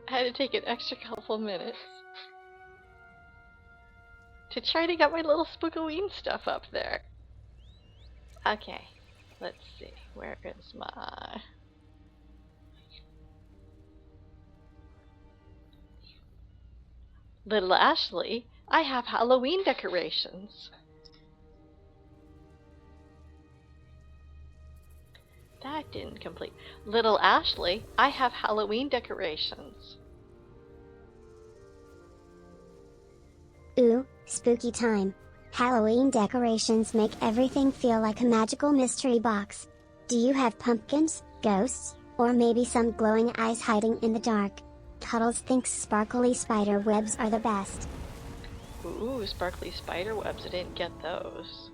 I had to take an extra couple minutes to try to get my little Spookoween stuff up there. Okay, let's see. Where is my... Little Ashley, I have Halloween decorations. That didn't complete. Little Ashley, I have Halloween decorations. Ooh, spooky time. Halloween decorations make everything feel like a magical mystery box. Do you have pumpkins, ghosts, or maybe some glowing eyes hiding in the dark? Cuddles thinks sparkly spider webs are the best. Ooh, sparkly spider webs. I didn't get those.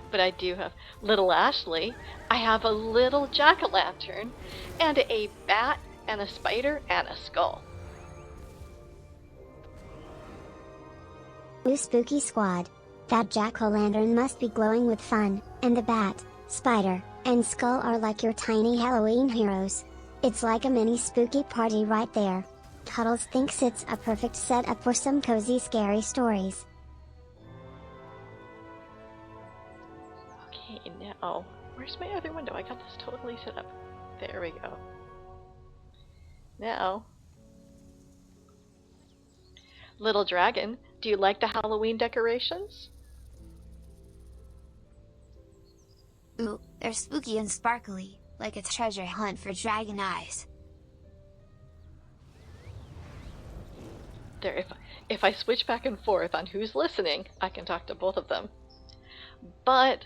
But I do have Little Ashley. I have a little jack-o'-lantern and a bat and a spider and a skull. Ooh, spooky squad. That jack-o'-lantern must be glowing with fun, and the bat, spider, and skull are like your tiny Halloween heroes. It's like a mini spooky party right there. Cuddles thinks it's a perfect setup for some cozy scary stories. Okay, now, where's my other window? I got this totally set up. There we go. Now, Little Dragon, do you like the Halloween decorations? Ooh, they're spooky and sparkly, like a treasure hunt for dragon eyes. There, if I switch back and forth on who's listening, I can talk to both of them. But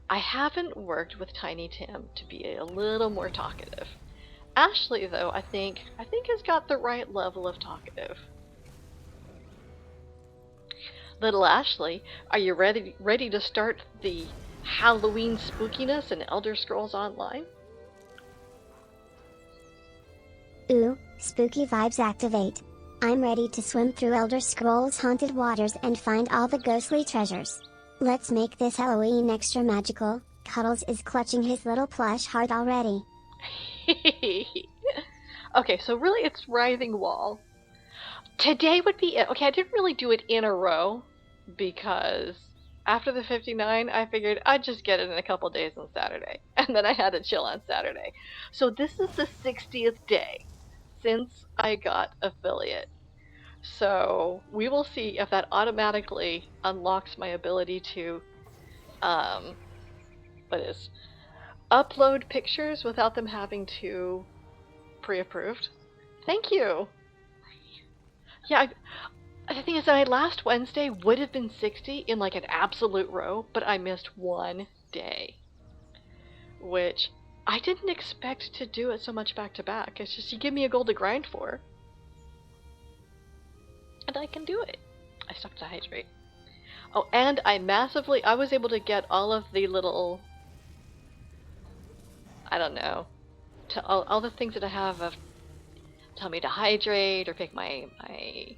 I haven't worked with Tiny Tim to be a little more talkative. Ashley, though, I think has got the right level of talkative. Little Ashley, are you ready to start the Halloween spookiness in Elder Scrolls Online? Ooh, spooky vibes activate. I'm ready to swim through Elder Scrolls haunted waters and find all the ghostly treasures. Let's make this Halloween extra magical. Cuddles is clutching his little plush heart already. Okay, so really it's Writhing Wall. Today would be it. Okay, I didn't really do it in a row because after the 59, I figured I'd just get it in a couple days on Saturday. And then I had to chill on Saturday. So this is the 60th day since I got affiliate. So we will see if that automatically unlocks my ability to upload pictures without them having to pre-approved. Thank you. Yeah, the thing is that last Wednesday would have been 60 in like an absolute row, but I missed one day, which I didn't expect to do it so much back to back. It's just you give me a goal to grind for, and I can do it. I stopped to hydrate. Oh, and I was able to get all of the little, I don't know, all the things that I have of tell me to hydrate or pick my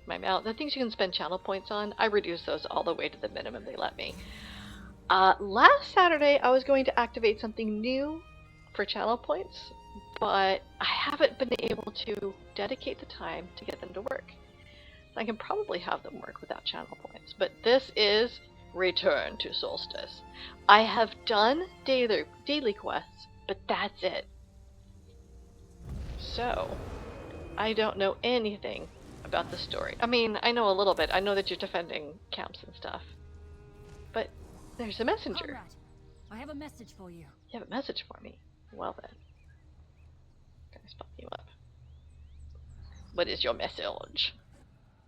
mount. The things you can spend channel points on, I reduced those all the way to the minimum they let me. Last Saturday, I was going to activate something new for channel points, but I haven't been able to dedicate the time to get them to work. I can probably have them work without channel points, but this is Return to Solstice. I have done daily quests, but that's it. So, I don't know anything about the story. I mean, I know a little bit. I know that you're defending camps and stuff. But there's a messenger. Comrade, I have a message for you. You have a message for me? Well then. Can I spot you up? What is your message?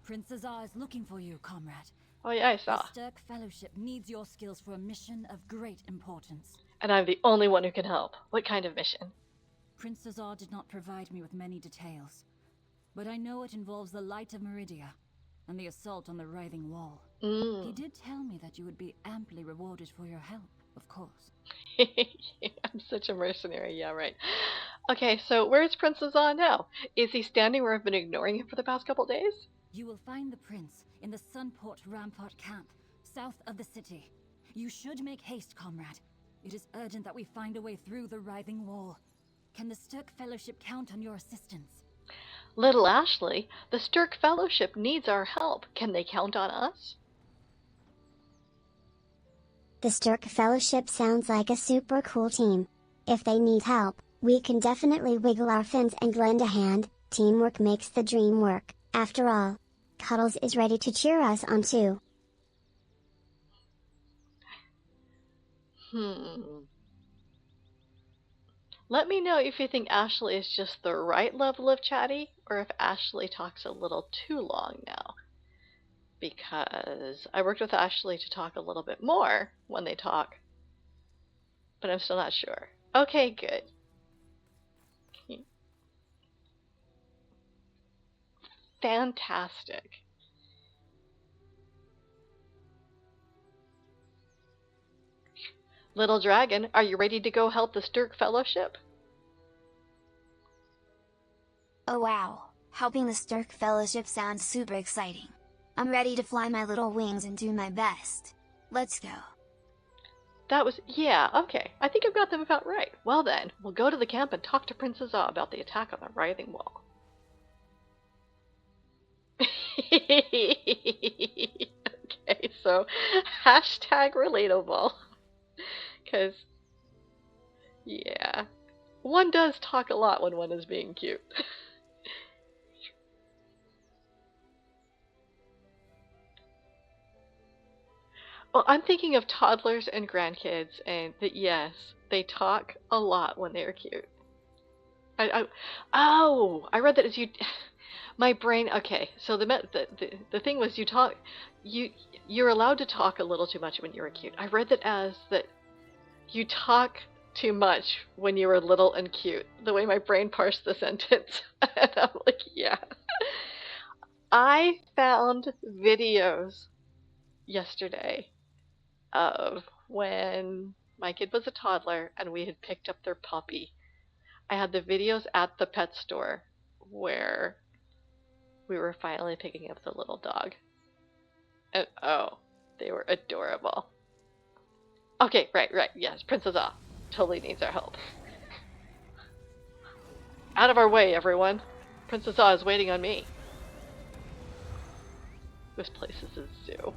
Prince Azar is looking for you, comrade. Oh yeah, I saw. The Stirk Fellowship needs your skills for a mission of great importance. And I'm the only one who can help. What kind of mission? Prince Azar did not provide me with many details, but I know it involves the Light of Meridia and the assault on the Writhing Wall. He did tell me that you would be amply rewarded for your help, of course. I'm such a mercenary, yeah, right. Okay, so where's Prince Azar now? Is he standing where I've been ignoring him for the past couple days? You will find the prince in the Sunport Rampart camp, south of the city. You should make haste, comrade. It is urgent that we find a way through the Writhing Wall. Can the Stirk Fellowship count on your assistance? Little Ashley, the Stirk Fellowship needs our help. Can they count on us? The Stirk Fellowship sounds like a super cool team. If they need help, we can definitely wiggle our fins and lend a hand. Teamwork makes the dream work. After all, Cuddles is ready to cheer us on too. Let me know if you think Ashley is just the right level of chatty, or if Ashley talks a little too long now. Because I worked with Ashley to talk a little bit more when they talk, but I'm still not sure. Okay, good. Fantastic. Little Dragon, are you ready to go help the Stirk Fellowship? Oh wow, helping the Stirk Fellowship sounds super exciting. I'm ready to fly my little wings and do my best. Let's go. That was, yeah, okay. I think I've got them about right. Well then, we'll go to the camp and talk to Princess Ah about the attack on the Writhing Wall. Okay, so hashtag relatable. Because, yeah, one does talk a lot when one is being cute. Well, I'm thinking of toddlers and grandkids, and that yes, they talk a lot when they're cute. Oh, I read that as you, my brain. Okay, so the thing was you're allowed to talk a little too much when you're cute. I read that as that you talk too much when you were little and cute. The way my brain parsed the sentence, and I'm like, yeah. I found videos yesterday of when my kid was a toddler and we had picked up their puppy. I had the videos at the pet store where we were finally picking up the little dog. And oh, they were adorable. Okay, right, yes, Princess Ah totally needs our help. Out of our way, everyone. Princess Ah is waiting on me. This place is a zoo.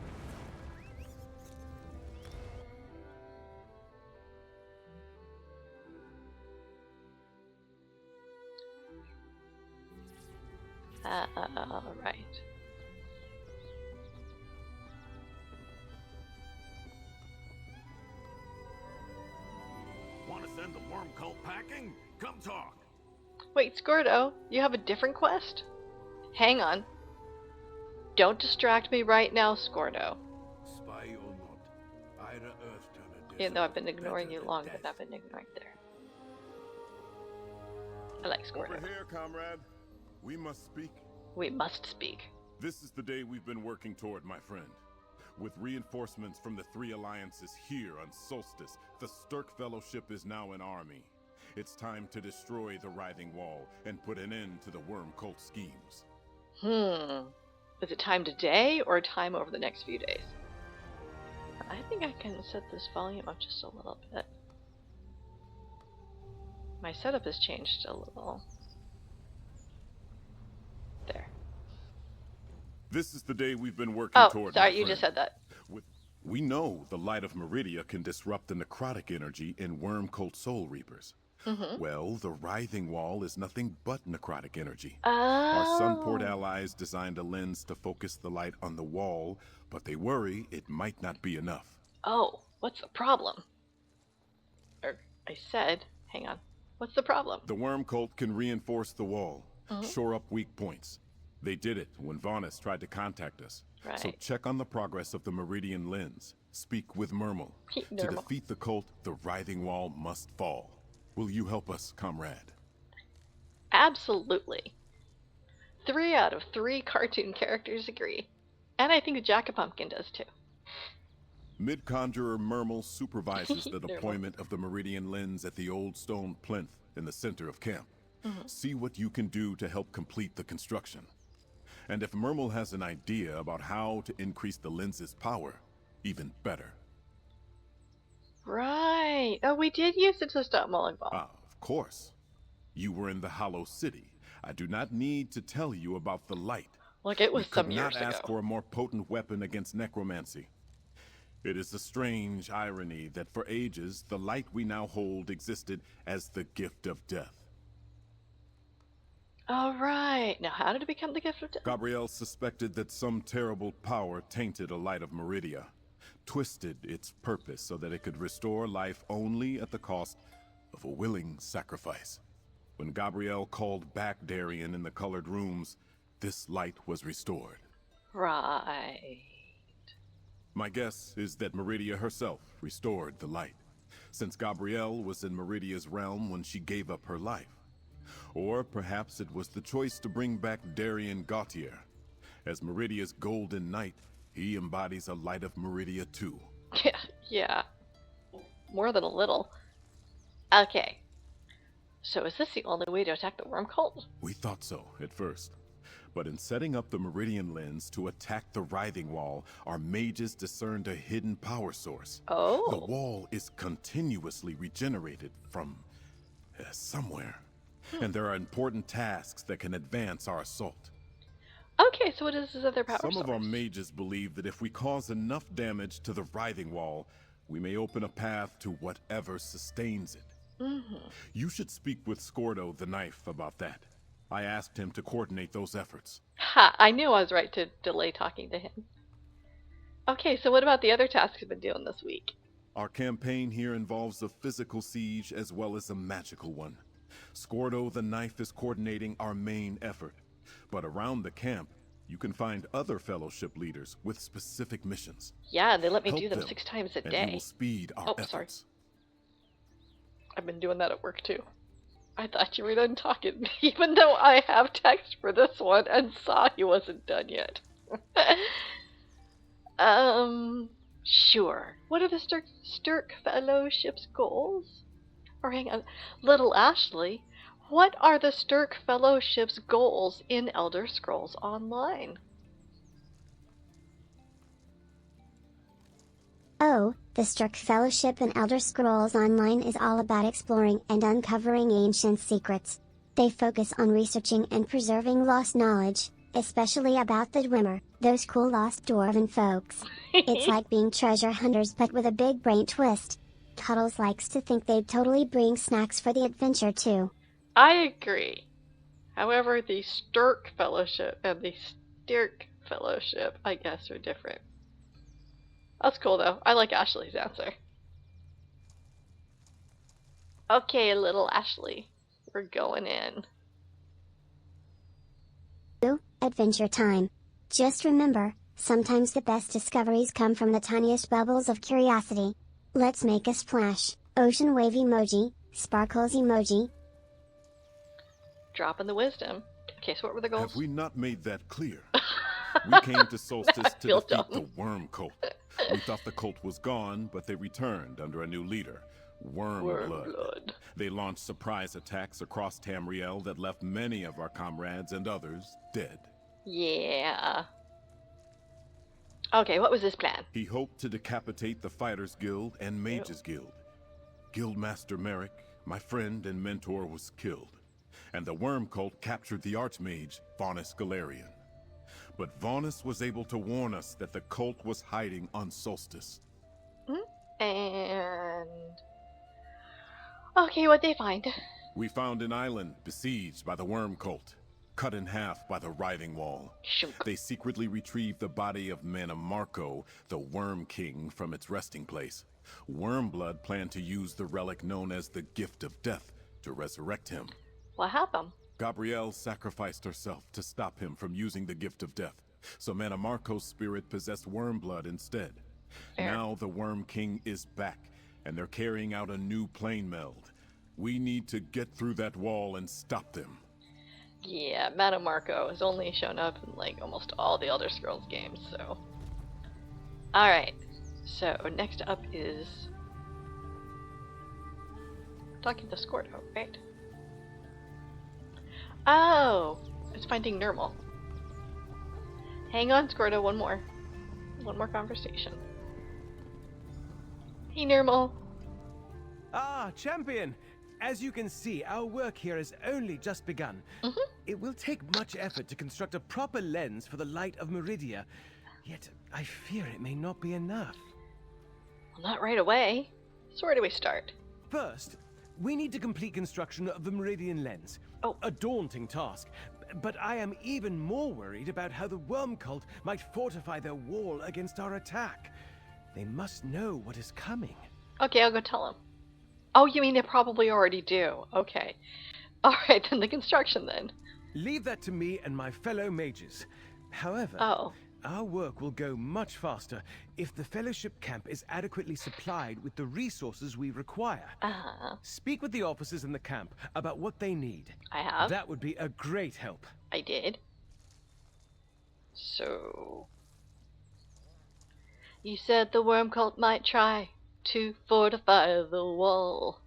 Right. Want to send the worm cult packing? Come talk. Wait, Squirto, you have a different quest? Hang on. Don't distract me right now, Squirto. Spy or not, Ira Earth Even though I've been ignoring you longer than I've been ignoring there. I like Squirto. Over here, comrade. We must speak. We must speak. This is the day we've been working toward, my friend. With reinforcements from the three alliances here on Solstice, the Stirk Fellowship is now an army. It's time to destroy the Writhing Wall and put an end to the worm cult schemes. Is it time today or time over the next few days? I think I can set this volume up just a little bit. My setup has changed a little. There. This is the day we've been working toward. Oh, sorry, you just said that. We know the light of Meridia can disrupt the necrotic energy in worm cult soul reapers. Well, the Writhing Wall is nothing but necrotic energy. Our Sunport allies designed a lens to focus the light on the wall, but they worry it might not be enough. Oh, what's the problem? I said, hang on. What's the problem? The worm cult can reinforce the wall, shore up weak points. They did it when Vaunus tried to contact us. Right. So check on the progress of the Meridian lens. Speak with Mermal. To defeat the cult, the Writhing Wall must fall. Will you help us, comrade? Absolutely. 3 out of 3 cartoon characters agree. And I think Jack-a-Pumpkin does too. Mid-Conjurer Mermal supervises the deployment of the Meridian lens at the old stone plinth in the center of camp. See what you can do to help complete the construction. And if Mermal has an idea about how to increase the lens's power, even better. Right. Oh, we did use it to stop Mulling Ball. Of course. You were in the Hollow City. I do not need to tell you about the light. Like it was some years years ago. We could not ask ago. for a more potent weapon against necromancy. It is a strange irony that for ages, the light we now hold existed as the gift of death. All right. Now, how did it become the gift of death? Gabriel suspected that some terrible power tainted a light of Meridia, twisted its purpose so that it could restore life only at the cost of a willing sacrifice. When Gabriel called back Darien in the colored rooms, this light was restored. Right. My guess is that Meridia herself restored the light, since Gabrielle was in Meridia's realm when she gave up her life. Or perhaps it was the choice to bring back Darien Gautier. As Meridia's golden knight, he embodies a light of Meridia too. Yeah. More than a little. Okay. So is this the only way to attack the worm cult? We thought so at first. But in setting up the Meridian lens to attack the Writhing Wall, our mages discerned a hidden power source. Oh. The wall is continuously regenerated from somewhere. And there are important tasks that can advance our assault. Okay, so what is this other power source? Some of our mages believe that if we cause enough damage to the Writhing Wall, we may open a path to whatever sustains it. You should speak with Scordo the Knife about that. I asked him to coordinate those efforts. Ha! I knew I was right to delay talking to him. Okay, so what about the other tasks you've been doing this week? Our campaign here involves a physical siege as well as a magical one. Scordo the Knife is coordinating our main effort. But around the camp, you can find other fellowship leaders with specific missions. Yeah, they let me Help do them them, 6 times a and day. we will speed our efforts. Sorry. I've been doing that at work too. I thought you were done talking, even though I have text for this one and saw he wasn't done yet. Sure. What are the Stirk Fellowship's goals? Or hang on, little Ashley, what are the Stirk Fellowship's goals in Elder Scrolls Online? Oh, the Stirk Fellowship in Elder Scrolls Online is all about exploring and uncovering ancient secrets. They focus on researching and preserving lost knowledge, especially about the Dwemer, those cool lost dwarven folks. It's like being treasure hunters but with a big brain twist. Cuddles likes to think they'd totally bring snacks for the adventure too. I agree. However, the Stirk Fellowship and the Stirk Fellowship, I guess, are different. That's cool, though. I like Ashley's answer. Okay, little Ashley. We're going in. Adventure time. Just remember, sometimes the best discoveries come from the tiniest bubbles of curiosity. Let's make a splash. Ocean wave emoji, sparkles emoji. Dropping the wisdom. Okay, so what were the goals? Have we not made that clear? We came to Solstice to feel defeat dumb. the Worm Cult. We thought the cult was gone, but they returned under a new leader, Wormblood. They launched surprise attacks across Tamriel that left many of our comrades and others dead. Yeah. Okay, what was his plan? He hoped to decapitate the Fighters Guild and Mages Guild. Guildmaster Merrick, my friend and mentor, was killed, and the Worm Cult captured the Archmage, Vaunus Galarian. But Vaunus was able to warn us that the cult was hiding on Solstice. And... okay, what'd they find? We found an island besieged by the Worm Cult, cut in half by the Writhing Wall. Shunk. They secretly retrieved the body of Mannimarco, the Worm King, from its resting place. Wormblood planned to use the relic known as the Gift of Death to resurrect him. What happened? Gabrielle sacrificed herself to stop him from using the Gift of Death, so Mannimarco's spirit possessed Wormblood instead. Fair. Now the Worm King is back, and they're carrying out a new plane meld. We need to get through that wall and stop them. Yeah, Mannimarco has only shown up in like almost all the Elder Scrolls games, so... Alright, so next up is... talking to Scordo, right? Oh! It's finding Nermal. Hang on, Scordo, one more conversation. Hey, Nermal. Ah, champion! As you can see, our work here has only just begun. It will take much effort to construct a proper lens for the light of Meridia, yet I fear it may not be enough. Well, not right away. So where do we start? First, we need to complete construction of the Meridian lens. Oh. A daunting task, but I am even more worried about how the worm cult might fortify their wall against our attack. They must know what is coming. Okay, I'll go tell them. Oh, you mean they probably already do. Okay. Alright, then the construction then. Leave that to me and my fellow mages. However, our work will go much faster if the Fellowship camp is adequately supplied with the resources we require. Speak with the officers in the camp about what they need. I have. That would be a great help. I did. So... You said the worm cult might try to fortify the wall.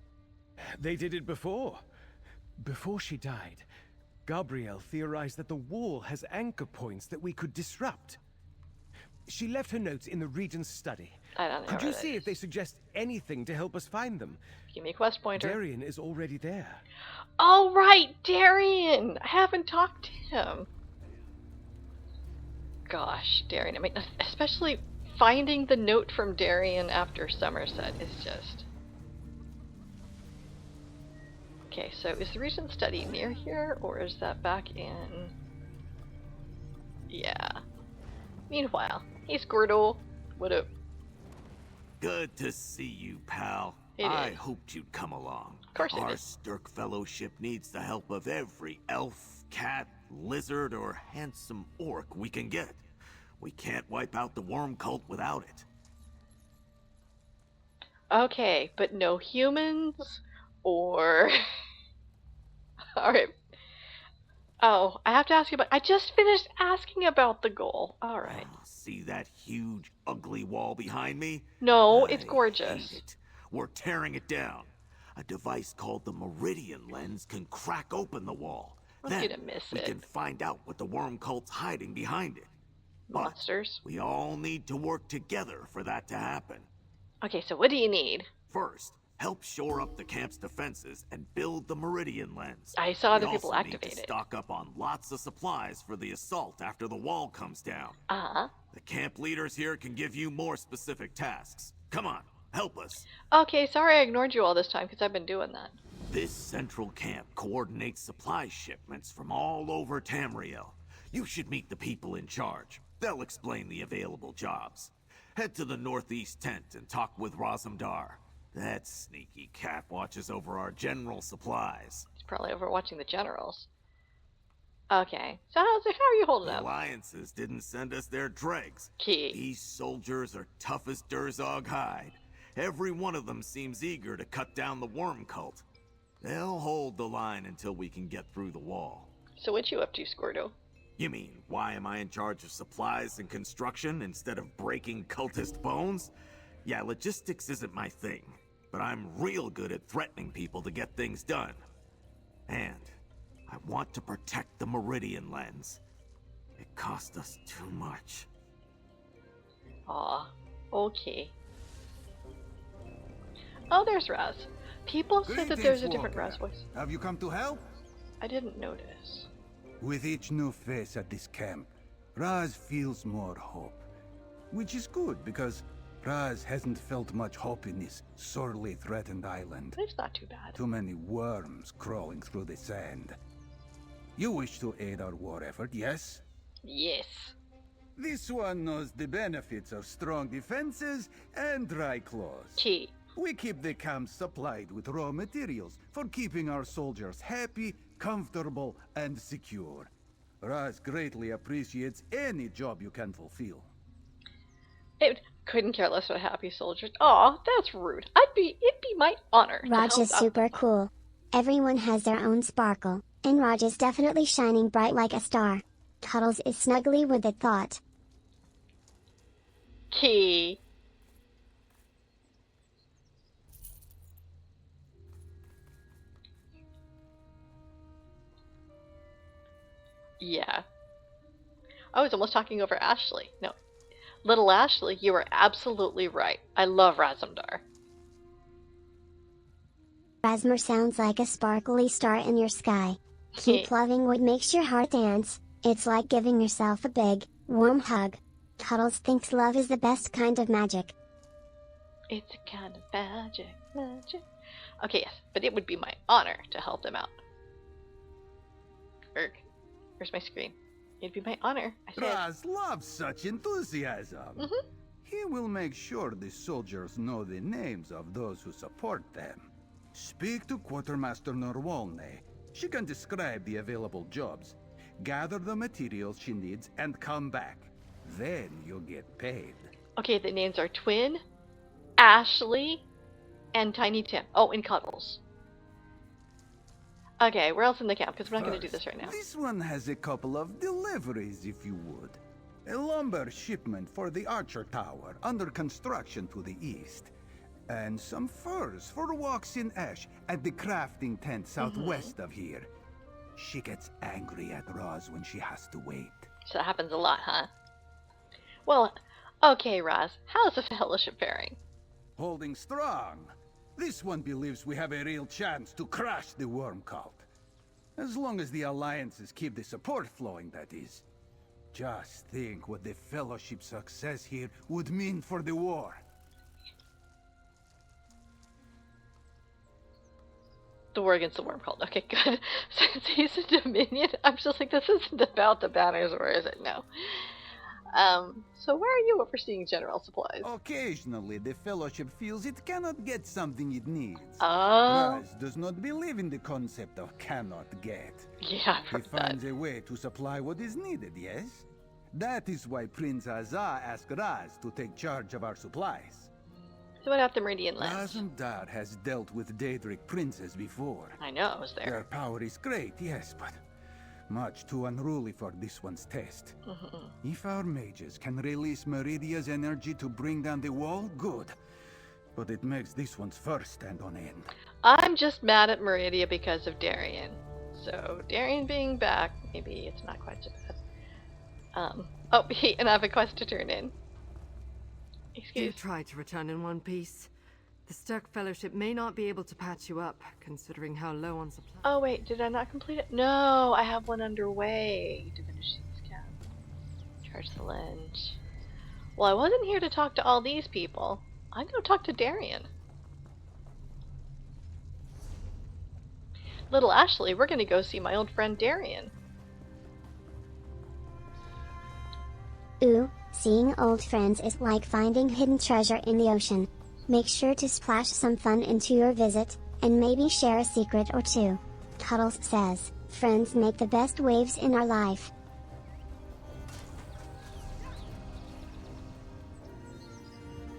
They did it before. Before she died, Gabrielle theorized that the wall has anchor points that we could disrupt. She left her notes in the Regent's study. I don't know. Could you see if they suggest anything to help us find them? Give me a quest pointer. Darian is already there. Oh, right! Darian! I haven't talked to him. Gosh, Darian. I mean, especially finding the note from Darian after Somerset is just... Okay, so is the Regent's study near here, or is that back in... Yeah. Meanwhile, hey Squirtle. What up? Good to see you, pal. I hoped you'd come along. Of course Our it is. Stirk Fellowship needs the help of every elf, cat, lizard, or handsome orc we can get. We can't wipe out the worm cult without it. Okay, but no humans, or... Alright. Oh, I have to ask you about... I just finished asking about the goal. Alright. See that huge, ugly wall behind me? No, it's I gorgeous. hate it. We're tearing it down. A device called the Meridian Lens can crack open the wall. I'm Then gonna miss we it. can find out what the worm cult's hiding behind it. Monsters. We all need to work together for that to happen. Okay, so what do you need? First, help shore up the camp's defenses and build the Meridian Lens. I saw other We people also need activate to it. stock up on lots of supplies for the assault after the wall comes down. Uh-huh. The camp leaders here can give you more specific tasks. Come on, help us. Okay, sorry I ignored you all this time, because I've been doing that. This central camp coordinates supply shipments from all over Tamriel. You should meet the people in charge. They'll explain the available jobs. Head to the northeast tent and talk with Razumdar. That sneaky cat watches over our general supplies. He's probably overwatching the generals. Okay, so how are you holding The up? alliances didn't send us their dregs. Key. These soldiers are tough as Durzog hide. Every one of them seems eager to cut down the worm cult. They'll hold the line until we can get through the wall. So what you up to, Squirtle? You mean, why am I in charge of supplies and construction instead of breaking cultist bones? Yeah, logistics isn't my thing, but I'm real good at threatening people to get things done. And I want to protect the Meridian Lens. It cost us too much. Aw, okay. Oh, there's Raz. People said that there's a different Raz voice. Have you come to help? I didn't notice. With each new face at this camp, Raz feels more hope. Which is good, because Raz hasn't felt much hope in this sorely threatened island. It's not too bad. Too many worms crawling through the sand. You wish to aid our war effort, yes? Yes. This one knows the benefits of strong defenses and dry claws. Key. We keep the camp supplied with raw materials for keeping our soldiers happy, comfortable, and secure. Raz greatly appreciates any job you can fulfill. It couldn't care less about happy soldiers. Aw, that's rude. it'd be my honor. Raj is super cool. Everyone has their own sparkle, and Raj is definitely shining bright like a star. Cuddles is snuggly with the thought. Key. Yeah. I was almost talking over Ashley. No. Little Ashley, you are absolutely right. I love Razumdar. Rasmer sounds like a sparkly star in your sky. Keep loving what makes your heart dance. It's like giving yourself a big, warm hug. Cuddles thinks love is the best kind of magic. It's a kind of magic. Okay, yes, but it would be my honor to help them out. Erg, where's my screen? It'd be my honor, I said. Raz loves such enthusiasm. He will make sure the soldiers know the names of those who support them. Speak to Quartermaster Norwalne. She can describe the available jobs. Gather the materials she needs and come back. Then you'll get paid. Okay, the names are Twin, Ashley, and Tiny Tim. Oh, and Cuddles. Okay, where else in the camp? Because we're not going to do this right now. This one has a couple of deliveries, if you would. A lumber shipment for the Archer Tower, under construction to the east. And some furs for walks in ash at the crafting tent southwest of here. She gets angry at Roz when she has to wait. So that happens a lot, huh? Well, okay, Roz, how's the fellowship faring? Holding strong. This one believes we have a real chance to crush the worm cult. As long as the alliances keep the support flowing, that is. Just think what the fellowship's success here would mean for the war. The war against the worm cult. Okay, good. Since he's a Dominion, I'm just like, this isn't about the banners, or is it? No. So where are you overseeing general supplies? Occasionally, the Fellowship feels it cannot get something it needs. Oh. Raz does not believe in the concept of cannot get. Yeah, He finds a way to supply what is needed, yes? That is why Prince Azar asked Raz to take charge of our supplies. So what about the Meridian Lamps? Razandar has dealt with Daedric princes before. I know, I was there. Their power is great, yes, but much too unruly for this one's taste. If our mages can release Meridia's energy to bring down the wall, good. But it makes this one's fur stand on end. I'm just mad at Meridia because of Darian. So Darian being back, maybe it's not quite so bad. Oh, and I have a quest to turn in. Excuse. You tried to return in one piece. The Sturk Fellowship may not be able to patch you up, considering how low on supply. Oh wait, did I not complete it? No, I have one underway to finish this camp. Charge the lens. Well, I wasn't here to talk to all these people. I'm gonna talk to Darian. Little Ashley, we're gonna go see my old friend Darian. Ooh, seeing old friends is like finding hidden treasure in the ocean. Make sure to splash some fun into your visit, and maybe share a secret or two. Cuddles says, friends make the best waves in our life.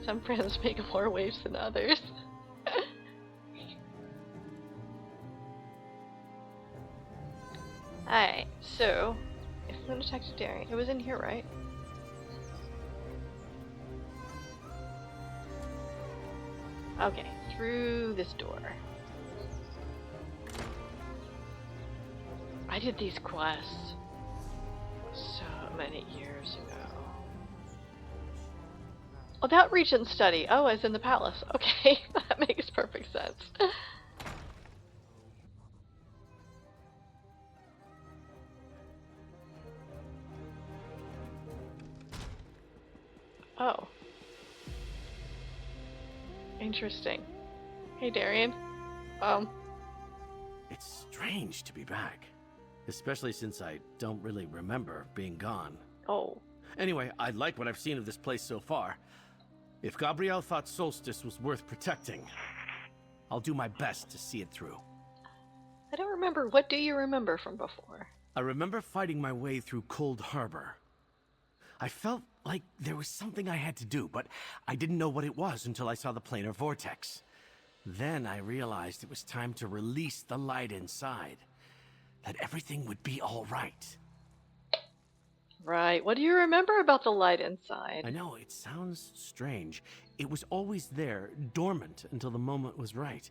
Some friends make more waves than others. Alright, so, if I'm going to talk to Darian, it was in here, right? Okay, through this door. I did these quests so many years ago. Oh, that region study. Oh, it's in the palace. Okay, that makes perfect sense. Oh. Interesting. Hey, Darian. It's strange to be back. Especially since I don't really remember being gone. Oh. Anyway, I like what I've seen of this place so far. If Gabrielle thought Solstice was worth protecting, I'll do my best to see it through. I don't remember. What do you remember from before? I remember fighting my way through Cold Harbor. I felt like there was something I had to do, but I didn't know what it was until I saw the planar vortex. Then I realized it was time to release the light inside. That everything would be all right. Right. What do you remember about the light inside? I know, it sounds strange. It was always there, dormant, until the moment was right.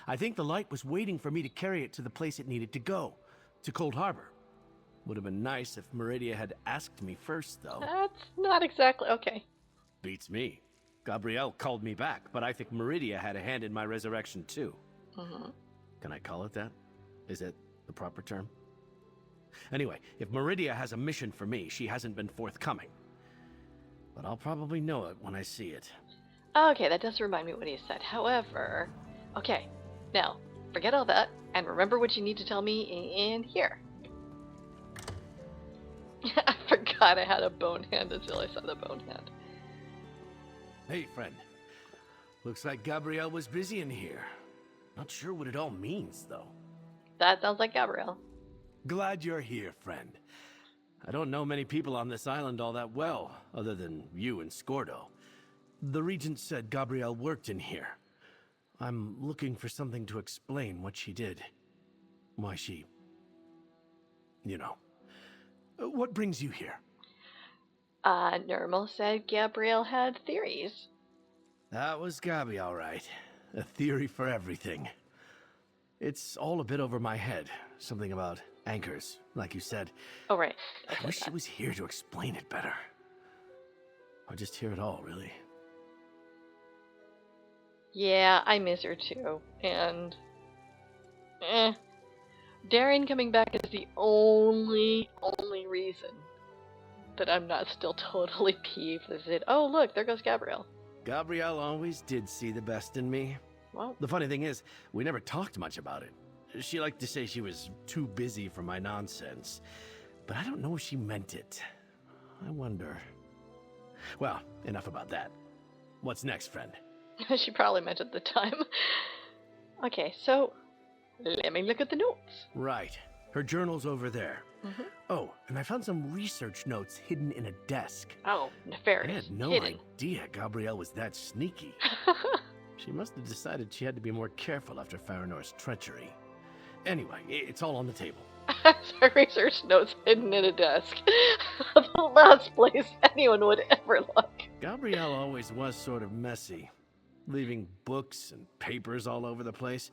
I think the light was waiting for me to carry it to the place it needed to go, to Cold Harbor. Would have been nice if Meridia had asked me first, though. That's not exactly... okay. Beats me. Gabrielle called me back, but I think Meridia had a hand in my resurrection, too. Can I call it that? Is it the proper term? Anyway, if Meridia has a mission for me, she hasn't been forthcoming. But I'll probably know it when I see it. Okay, that does remind me what he said. However, okay, now, forget all that, and remember what you need to tell me in here. I forgot I had a bone hand until I saw the bone hand. Hey, friend. Looks like Gabrielle was busy in here. Not sure what it all means, though. That sounds like Gabrielle. Glad you're here, friend. I don't know many people on this island all that well, other than you and Scordo. The Regent said Gabrielle worked in here. I'm looking for something to explain what she did. Why she... You know. What brings you here? Normal said Gabrielle had theories. That was Gabi, all right. A theory for everything. It's all a bit over my head. Something about anchors, like you said. Oh, right. I wish she was here to explain it better. Or just hear it all, really. Yeah, I miss her too. And... Darren coming back is the only reason that I'm not still totally peeved. They said, oh, look, there goes Gabrielle. Gabrielle always did see the best in me. Well, the funny thing is, we never talked much about it. She liked to say she was too busy for my nonsense. But I don't know if she meant it. I wonder... Well, enough about that. What's next, friend? She probably meant it at the time. Okay, so... let me look at the notes. Right. Her journal's over there. Oh, and I found some research notes hidden in a desk. Oh, nefarious. I had no idea Gabrielle was that sneaky. She must have decided she had to be more careful after Faranor's treachery. Anyway, it's all on the table. Research notes hidden in a desk. The last place anyone would ever look. Gabrielle always was sort of messy, leaving books and papers all over the place.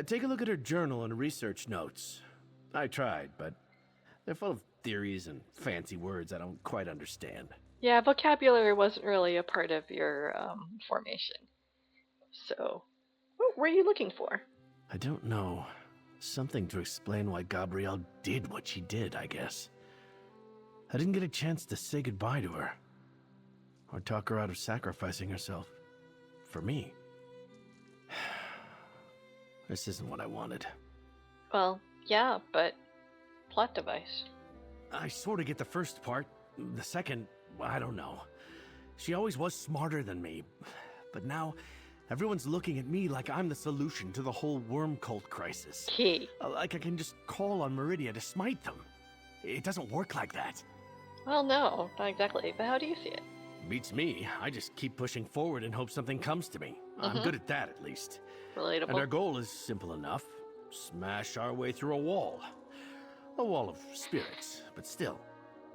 Take a look at her journal and research notes. I tried, but they're full of theories and fancy words I don't quite understand. Yeah, vocabulary wasn't really a part of your formation. So, what were you looking for? I don't know. Something to explain why Gabrielle did what she did, I guess. I didn't get a chance to say goodbye to her. Or talk her out of sacrificing herself. For me. This isn't what I wanted. Well, yeah, but... plot device. I sort of get the first part. The second, I don't know. She always was smarter than me. But now, everyone's looking at me like I'm the solution to the whole worm cult crisis. Key. Like I can just call on Meridia to smite them. It doesn't work like that. Well, no, not exactly. But how do you see it? Beats me. I just keep pushing forward and hope something comes to me. I'm good at that, at least. Relatable. And our goal is simple enough. Smash our way through a wall. A wall of spirits, but still.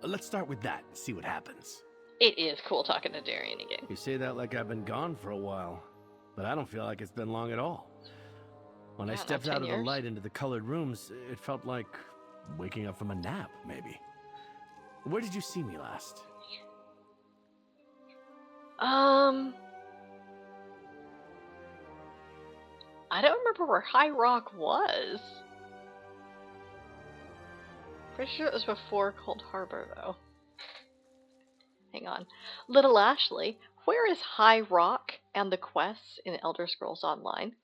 Let's start with that and see what happens. It is cool talking to Darian again. You say that like I've been gone for a while, but I don't feel like it's been long at all. When I stepped out of the light into the colored rooms, it felt like waking up from a nap, maybe. Where did you see me last? I don't remember where High Rock was. Pretty sure it was before Cold Harbor, though. Hang on. Little Ashley, where is High Rock and the quests in Elder Scrolls Online?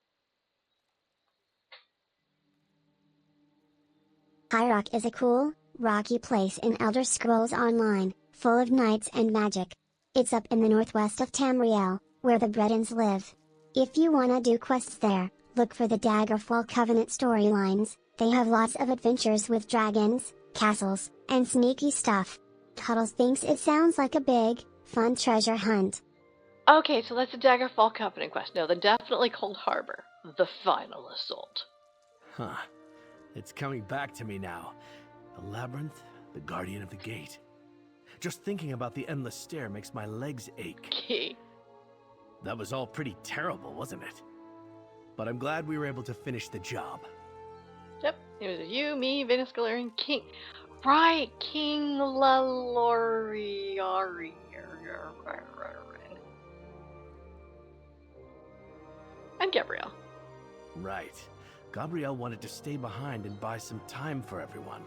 High Rock is a cool, rocky place in Elder Scrolls Online, full of knights and magic. It's up in the northwest of Tamriel, where the Bretons live. If you wanna do quests there, look for the Daggerfall Covenant storylines. They have lots of adventures with dragons, castles, and sneaky stuff. Cuddles thinks it sounds like a big, fun treasure hunt. Okay, so that's the Daggerfall Covenant quest. No, then definitely Cold Harbor. The final assault. Huh. It's coming back to me now. The labyrinth, the guardian of the gate. Just thinking about the endless stair makes my legs ache. Key. That was all pretty terrible, wasn't it? But I'm glad we were able to finish the job. Yep, it was you, me, Venus Galarian, King. Right, King Laloriari. And Gabrielle. Right. Gabrielle wanted to stay behind and buy some time for everyone.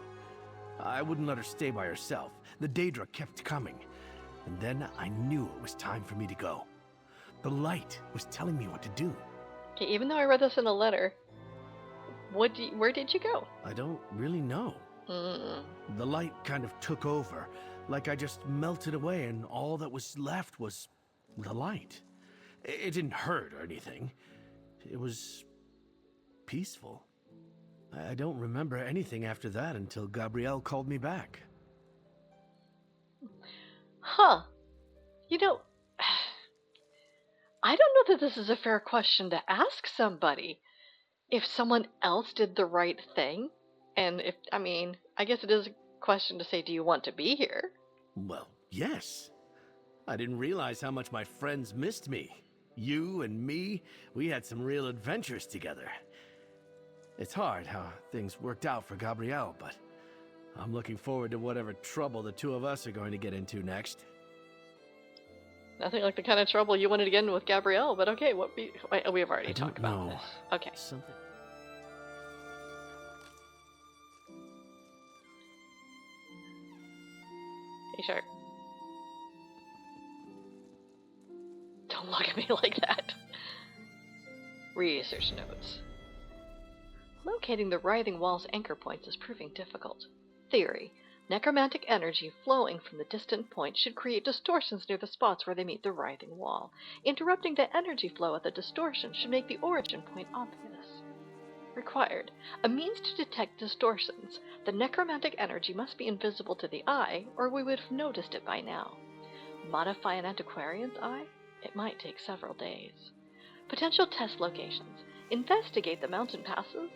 I wouldn't let her stay by herself. The Daedra kept coming. And then I knew it was time for me to go. The light was telling me what to do. Okay, even though I read this in a letter, where did you go? I don't really know. The light kind of took over, like I just melted away and all that was left was the light. It didn't hurt or anything. It was peaceful. I don't remember anything after that until Gabrielle called me back. Huh. You know, I don't know that this is a fair question to ask somebody. If someone else did the right thing, and if, I mean, I guess it is a question to say, do you want to be here? Well, yes. I didn't realize how much my friends missed me. You and me, we had some real adventures together. It's hard how things worked out for Gabrielle, but I'm looking forward to whatever trouble the two of us are going to get into next. Nothing like the kind of trouble you wanted to get in with Gabrielle, but okay, we have already talked about this. Okay. Something. Hey, Shark. Don't look at me like that. Research notes. Locating the writhing wall's anchor points is proving difficult. Theory. Necromantic energy flowing from the distant point should create distortions near the spots where they meet the writhing wall. Interrupting the energy flow at the distortion should make the origin point obvious. Required. A means to detect distortions. The necromantic energy must be invisible to the eye, or we would have noticed it by now. Modify an antiquarian's eye? It might take several days. Potential test locations. Investigate the mountain passes.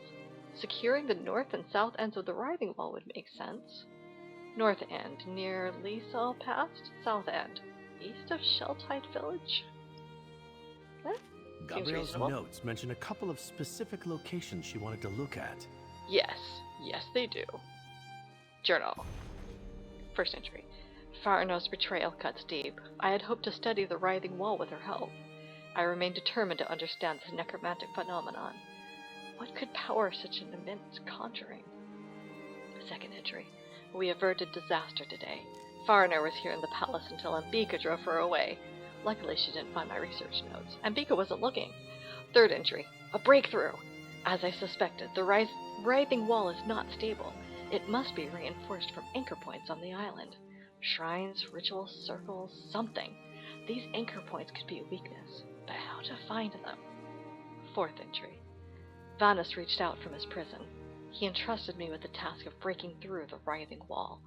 Securing the north and south ends of the writhing wall would make sense. North end, near Lisal Pass. South end, east of Sheltide Village. Gabrielle's notes mention a couple of specific locations she wanted to look at. Yes, they do. Journal. First entry. Farno's betrayal cuts deep. I had hoped to study the writhing wall with her help. I remained determined to understand this necromantic phenomenon. What could power such an immense conjuring? Second entry. We averted disaster today. Farno was here in the palace until Ambika drove her away. Luckily she didn't find my research notes. Ambika wasn't looking. Third entry. A breakthrough! As I suspected, the writhing wall is not stable. It must be reinforced from anchor points on the island. Shrines, rituals, circles, something. These anchor points could be a weakness, but how to find them? Fourth entry. Vanus reached out from his prison. He entrusted me with the task of breaking through the writhing wall.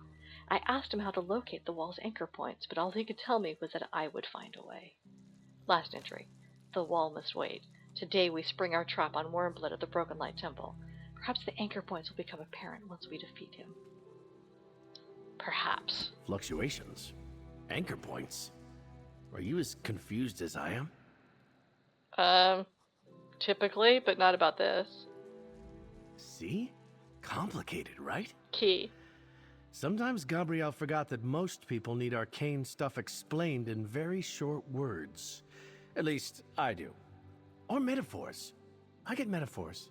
I asked him how to locate the wall's anchor points, but all he could tell me was that I would find a way. Last entry. The wall must wait. Today we spring our trap on Wormblood at the Broken Light Temple. Perhaps the anchor points will become apparent once we defeat him. Perhaps. Fluctuations? Anchor points? Are you as confused as I am? Typically, but not about this. See? Complicated, right? Key. Sometimes Gabrielle forgot that most people need arcane stuff explained in very short words. At least, I do. Or metaphors. I get metaphors.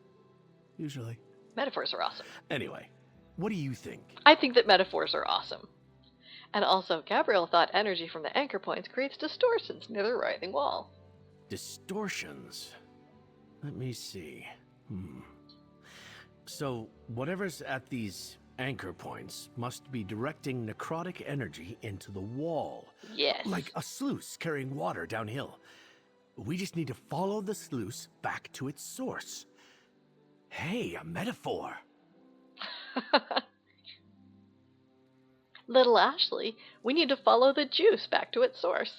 Usually. Metaphors are awesome. Anyway, what do you think? I think that metaphors are awesome. And also, Gabrielle thought energy from the anchor points creates distortions near the writhing wall. Distortions? Let me see. So, whatever's at these anchor points must be directing necrotic energy into the wall. Yes. Like a sluice carrying water downhill. We just need to follow the sluice back to its source. Hey, a metaphor. Little Ashley, we need to follow the juice back to its source.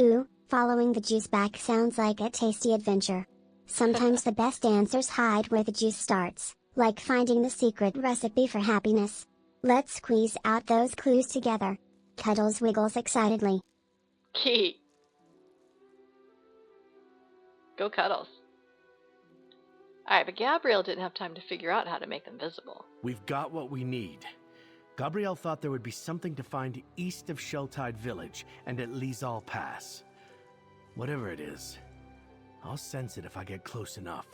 Ooh, following the juice back sounds like a tasty adventure. Sometimes the best answers hide where the juice starts, like finding the secret recipe for happiness. Let's squeeze out those clues together. Cuddles wiggles excitedly. Key. Go Cuddles. Alright, but Gabrielle didn't have time to figure out how to make them visible. We've got what we need. Gabrielle thought there would be something to find east of Sheltide Village and at Lisal Pass. Whatever it is, I'll sense it if I get close enough.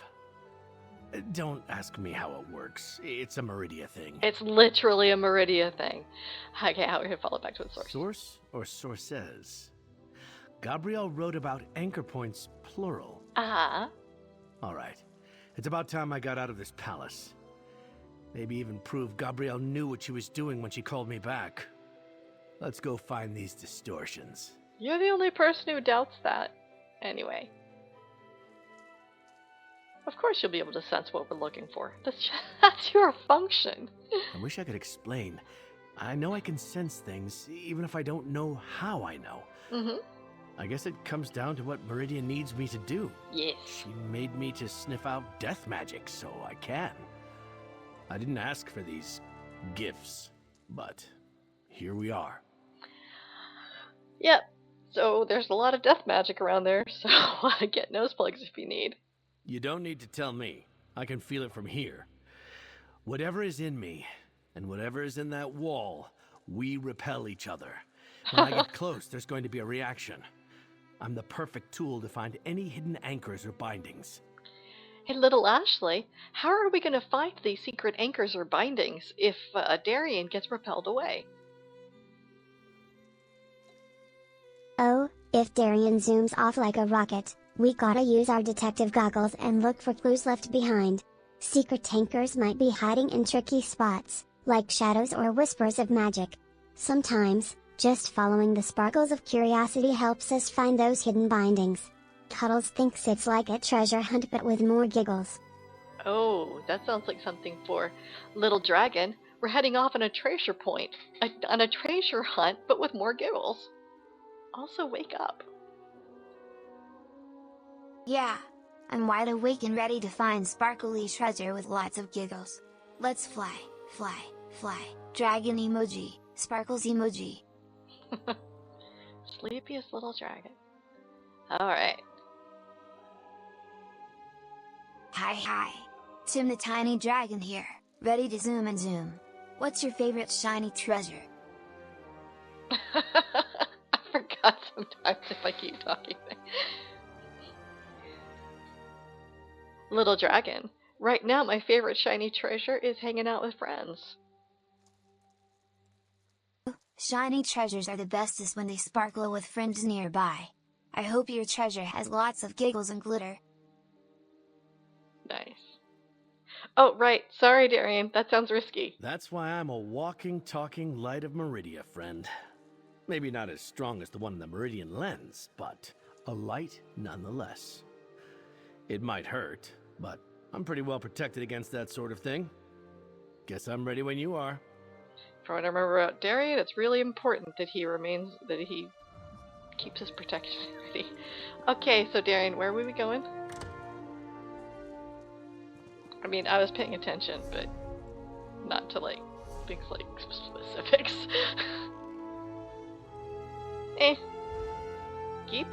Don't ask me how it works. It's a Meridia thing. It's literally a Meridia thing. Okay, how we can follow back to the source. Source or sources? Gabriel wrote about anchor points, plural. Uh-huh. All right. It's about time I got out of this palace. Maybe even prove Gabrielle knew what she was doing when she called me back. Let's go find these distortions. You're the only person who doubts that. Anyway. Of course you'll be able to sense what we're looking for. That's your function. I wish I could explain. I know I can sense things, even if I don't know how I know. Mm-hmm. I guess it comes down to what Meridia needs me to do. Yes. She made me to sniff out death magic, so I can. I didn't ask for these gifts, but here we are. Yep. So there's a lot of death magic around there, so get nose plugs if you need. You don't need to tell me. I can feel it from here. Whatever is in me, and whatever is in that wall, we repel each other. When I get close, there's going to be a reaction. I'm the perfect tool to find any hidden anchors or bindings. Hey, little Ashley, how are we going to find these secret anchors or bindings if Darian gets repelled away? Oh, if Darian zooms off like a rocket, we gotta use our detective goggles and look for clues left behind. Secret anchors might be hiding in tricky spots, like shadows or whispers of magic. Sometimes, just following the sparkles of curiosity helps us find those hidden bindings. Cuddles thinks it's like a treasure hunt but with more giggles. Oh, that sounds like something for Little Dragon. We're heading off on a treasure point, on a treasure hunt, but with more giggles. Also, wake up. Yeah, I'm wide awake and ready to find sparkly treasure with lots of giggles. Let's fly, fly, fly. Dragon emoji, sparkles emoji. Sleepiest little dragon. Alright. Hi. Tim the Tiny Dragon here, ready to zoom and zoom. What's your favorite shiny treasure? I forgot sometimes if I keep talking. Little Dragon. Right now my favorite shiny treasure is hanging out with friends. Shiny treasures are the bestest when they sparkle with friends nearby. I hope your treasure has lots of giggles and glitter. Nice. Oh, right. Sorry, Darian. That sounds risky. That's why I'm a walking, talking light of Meridia, friend. Maybe not as strong as the one in the Meridian lens, but a light nonetheless. It might hurt, but I'm pretty well protected against that sort of thing. Guess I'm ready when you are. From what I remember about Darian, it's really important that he keeps his protection ready. Okay, so Darian, where were we going? I mean, I was paying attention, but not to like things like specifics. Keep?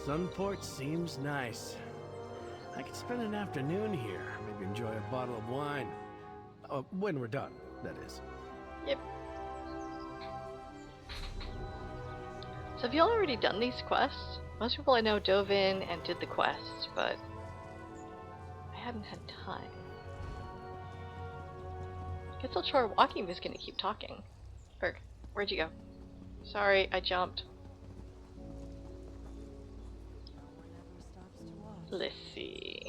Sunport seems nice. I could spend an afternoon here, maybe enjoy a bottle of wine. When we're done, that is. Yep. So have you all already done these quests? Most people I know dove in and did the quests, but I haven't had time. Guess I'll try walking if he's gonna keep talking. Berg, where'd you go? Sorry, I jumped. Let's see.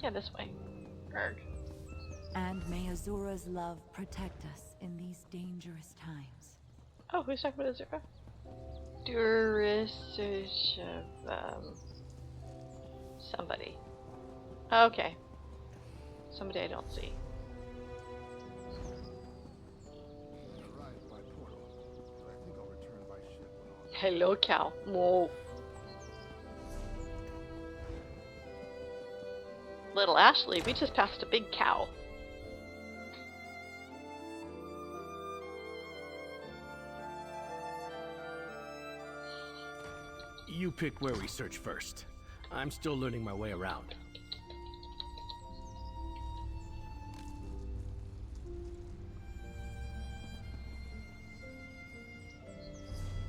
Yeah, this way. Berg. And may Azura's love protect us in these dangerous times. Oh, who's talking about Azura? Duris somebody. Okay. Somebody I don't see. Hello, cow. Whoa. Little Ashley, we just passed a big cow. You pick where we search first. I'm still learning my way around.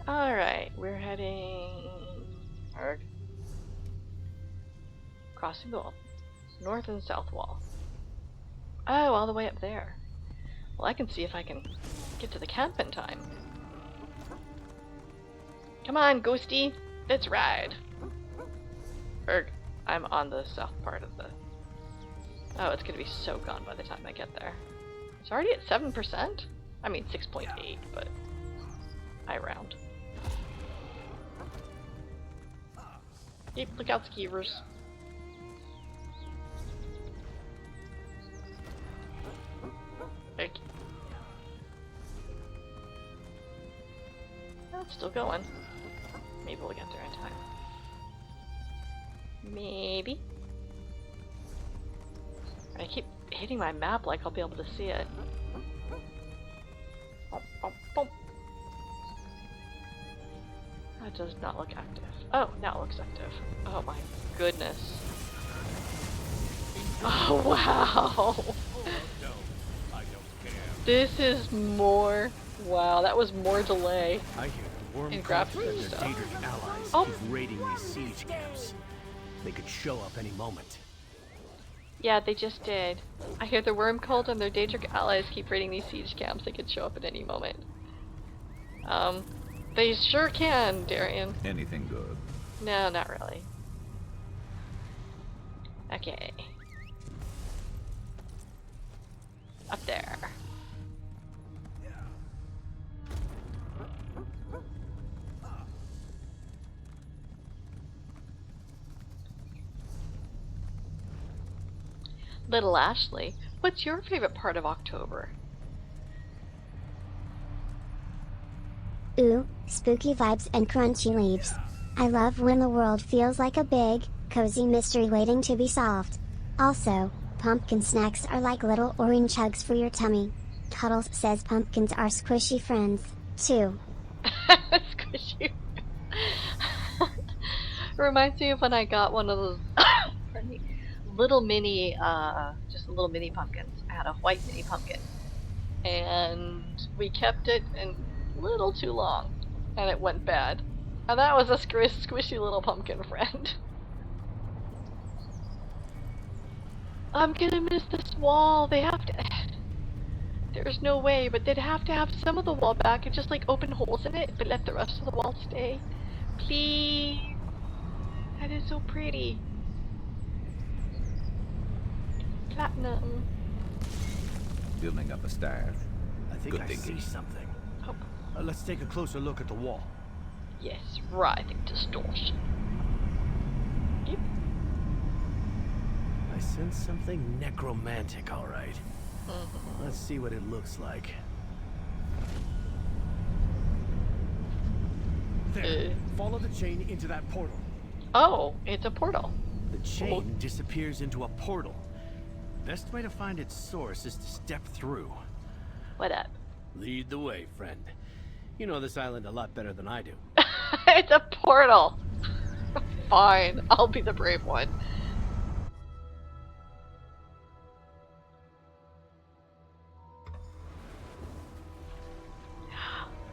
Alright, we're heading... Crossing the wall. North and south wall. Oh, all the way up there. Well, I can see if I can get to the camp in time. Come on, Ghosty! Let's ride! I'm on the south part of the... Oh, it's gonna be so gone by the time I get there. It's already at 7%? I mean 6.8, but I round. Yep, look out, skeevers. Okay. Oh, it's still going. Maybe we'll get there in time. Maybe. I keep hitting my map like I'll be able to see it. Bump, bump, bump. That does not look active. Oh, now it looks active. Oh my goodness. Oh wow! This is more... Wow, that was more delay. I hear the worm and cult graphics and their stuff. Daedric allies keep raiding these siege camps. They could show up any moment. Yeah, they just did. I hear the worm cult and their Daedric allies keep raiding these siege camps. They could show up at any moment. They sure can, Darian. Anything good? No, not really. Okay. Up there. Little Ashley, what's your favorite part of October? Ooh, spooky vibes and crunchy leaves. I love when the world feels like a big, cozy mystery waiting to be solved. Also, pumpkin snacks are like little orange hugs for your tummy. Cuddles says pumpkins are squishy friends, too. Squishy. Reminds me of when I got one of those pardon me, little mini, just little mini pumpkins. I had a white mini pumpkin. And we kept it a little too long. And it went bad. And that was a squishy little pumpkin friend. I'm gonna miss this wall. They have to... There's no way, but they'd have to have some of the wall back and just like open holes in it, but let the rest of the wall stay. Please. That is so pretty. Platinum. Building up a stash. I think I see something. Oh. Let's take a closer look at the wall. Yes, writhing distortion. Yep. I sense something necromantic, all right. Mm-hmm. Let's see what it looks like. There. Follow the chain into that portal. Oh, it's a portal. The chain disappears into a portal. Best way to find its source is to step through. What up? Lead the way, friend. You know this island a lot better than I do. It's a portal. Fine, I'll be the brave one.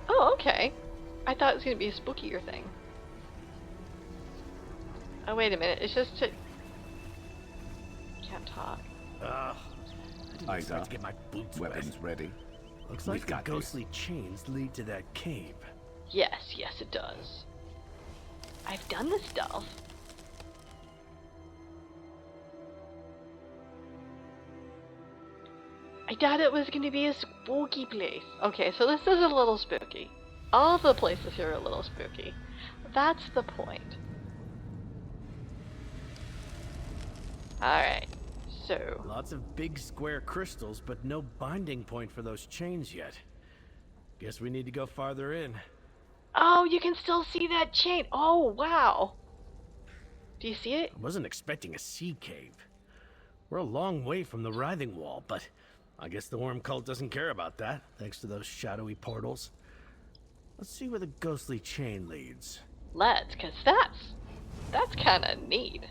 Oh, okay. I thought it was gonna be a spookier thing. Oh, wait a minute. It's just to... Can't talk. I didn't expect to get my boots Weapons wet. ready. Looks like the ghostly chains lead to that cave. Yes, yes it does. I've done this stuff. I thought it was gonna be a spooky place. Okay, so this is a little spooky. All the places here are a little spooky. That's the point. Alright, so... Lots of big square crystals, but no binding point for those chains yet. Guess we need to go farther in. Oh, you can still see that chain! Oh, wow! Do you see it? I wasn't expecting a sea cave. We're a long way from the Writhing Wall, but I guess the worm cult doesn't care about that, thanks to those shadowy portals. Let's see where the ghostly chain leads. Let's, 'cause that's That's kind of neat.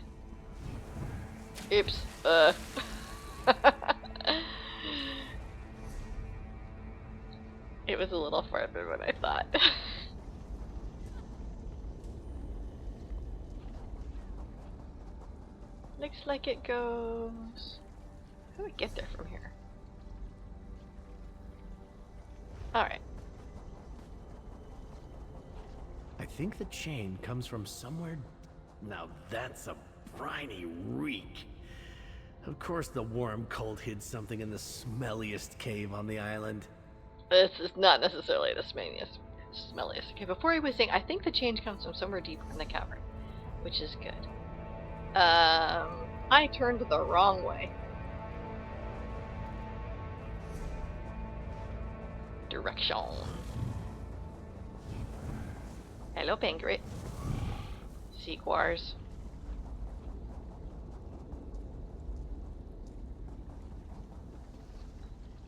Oops. It was a little farther than I thought. Looks like it goes... How do I get there from here? Alright. I think the chain comes from somewhere... Now that's a briny reek. Of course the warm cold hid something in the smelliest cave on the island. This is not necessarily the smelliest. Okay, before he was saying, I think the change comes from somewhere deeper in the cavern, which is good. I turned the wrong way. Direction. Hello, Pangrit. Sequars.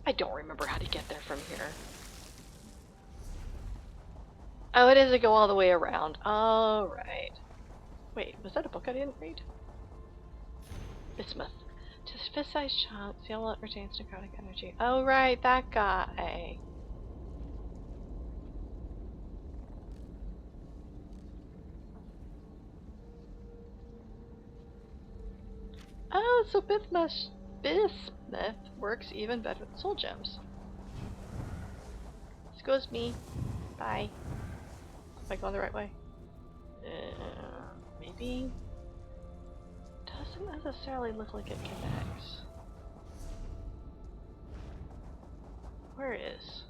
I don't remember how to get there from here. Oh, it is to go all the way around. Alright. Wait, was that a book I didn't read? Bismuth. Just fist-sized chunks. Yellow that retains necrotic energy. Oh, right, that guy. Oh, so bismuth works even better with soul gems. Excuse me. Bye. Am I going the right way? Maybe? Doesn't necessarily look like it connects. Where is?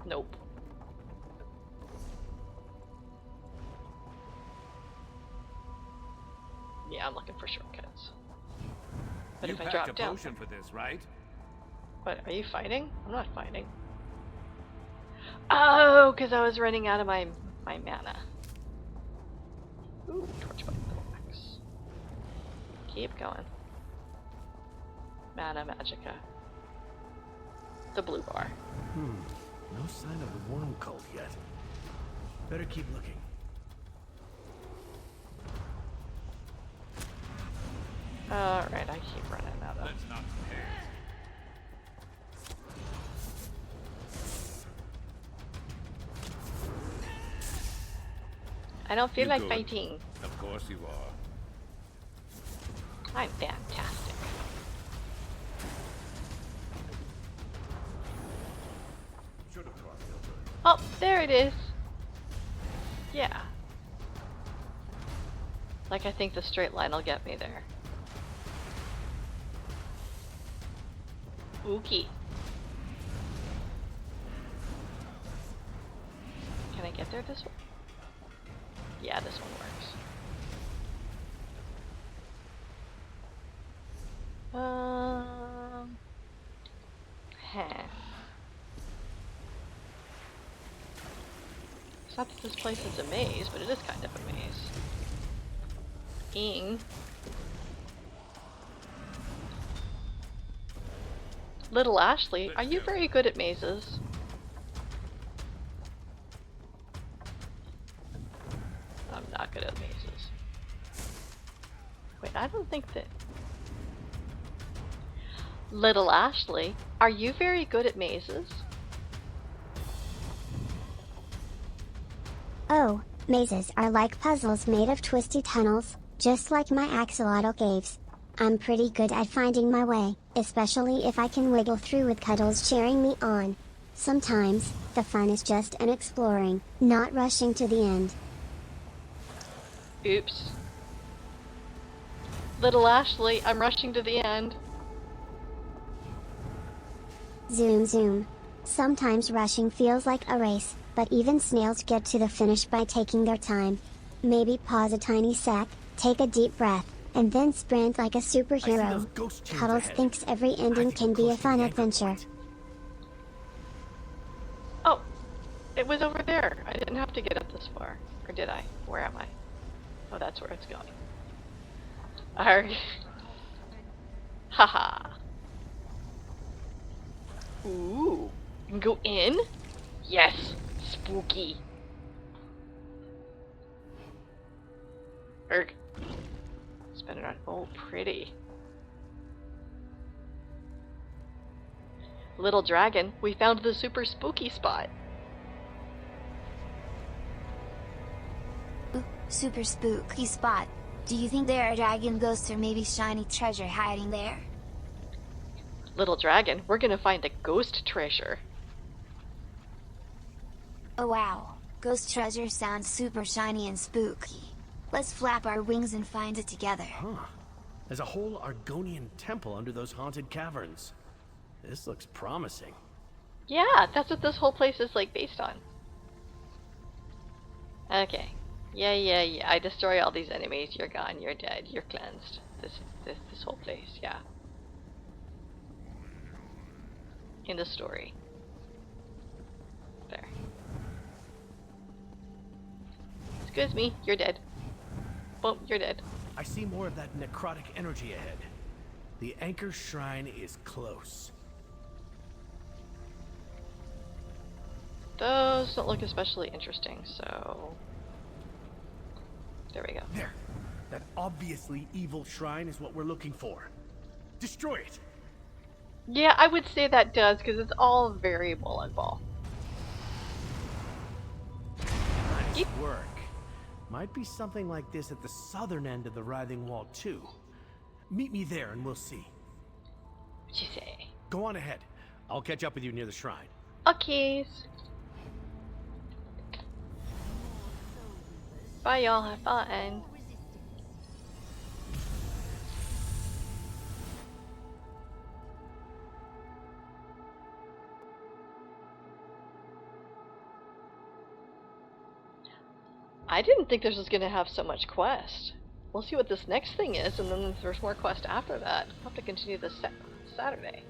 Nope. Yeah, I'm looking for shortcuts. But You if I packed drop a down... potion for this, right? What, are you fighting? I'm not fighting. Oh, because I was running out of my mana. Ooh, torchlight box. Keep going. Mana Magica. The blue bar. No sign of the worm cult yet. Better keep looking. Alright, I keep running out of... Let's not compare. I don't feel You like good. fighting. Of course you are. I'm fantastic. Oh, there it is. Yeah. Like I think the straight line will get me there. Ookie. Can I get there this way? Yeah, this one works. It's not that this place is a maze, but it is kind of a maze. Little Ashley, are you very good at mazes? I'm not good at mazes. Wait, I don't think that... Little Ashley, are you very good at mazes? Oh, mazes are like puzzles made of twisty tunnels, just like my axolotl caves. I'm pretty good at finding my way, especially if I can wiggle through with Cuddles cheering me on. Sometimes, the fun is just in exploring, not rushing to the end. Oops. Little Ashley, I'm rushing to the end. Zoom zoom. Sometimes rushing feels like a race, but even snails get to the finish by taking their time. Maybe pause a tiny sec, take a deep breath, and then sprint like a superhero. Cuddles thinks every ending can be a fun adventure. Oh, it was over there. I didn't have to get up this far. Or did I? Where am I? Oh, that's where it's going. Alright. Haha. Ooh. can go in? Yes! Spooky. Erg. Spin it on. Oh, pretty. Little dragon, we found the super spooky spot. Super spooky spot. Do you think there are dragon ghosts or maybe shiny treasure hiding there? Little dragon, we're gonna find a ghost treasure. Oh wow, ghost treasure sounds super shiny and spooky. Let's flap our wings and find it together. Huh. There's a whole Argonian temple under those haunted caverns. This looks promising. Yeah, that's what this whole place is like based on. Okay. Yeah. I destroy all these enemies. You're gone. You're dead. You're cleansed. This whole place. Yeah. In the story. There. Excuse me. You're dead. Boom. You're dead. I see more of that necrotic energy ahead. The Anchor Shrine is close. Those don't look especially interesting, so... There we go. There! That obviously evil shrine is what we're looking for. Destroy it! Yeah, I would say that does, because it's all very bullet ball. Nice work. Might be something like this at the southern end of the Writhing Wall, too. Meet me there and we'll see. What'd you say? Go on ahead. I'll catch up with you near the shrine. Okay. Bye, y'all. Have fun. I didn't think this was going to have so much quest. We'll see what this next thing is, and then if there's more quest after that, I'll have to continue this Saturday.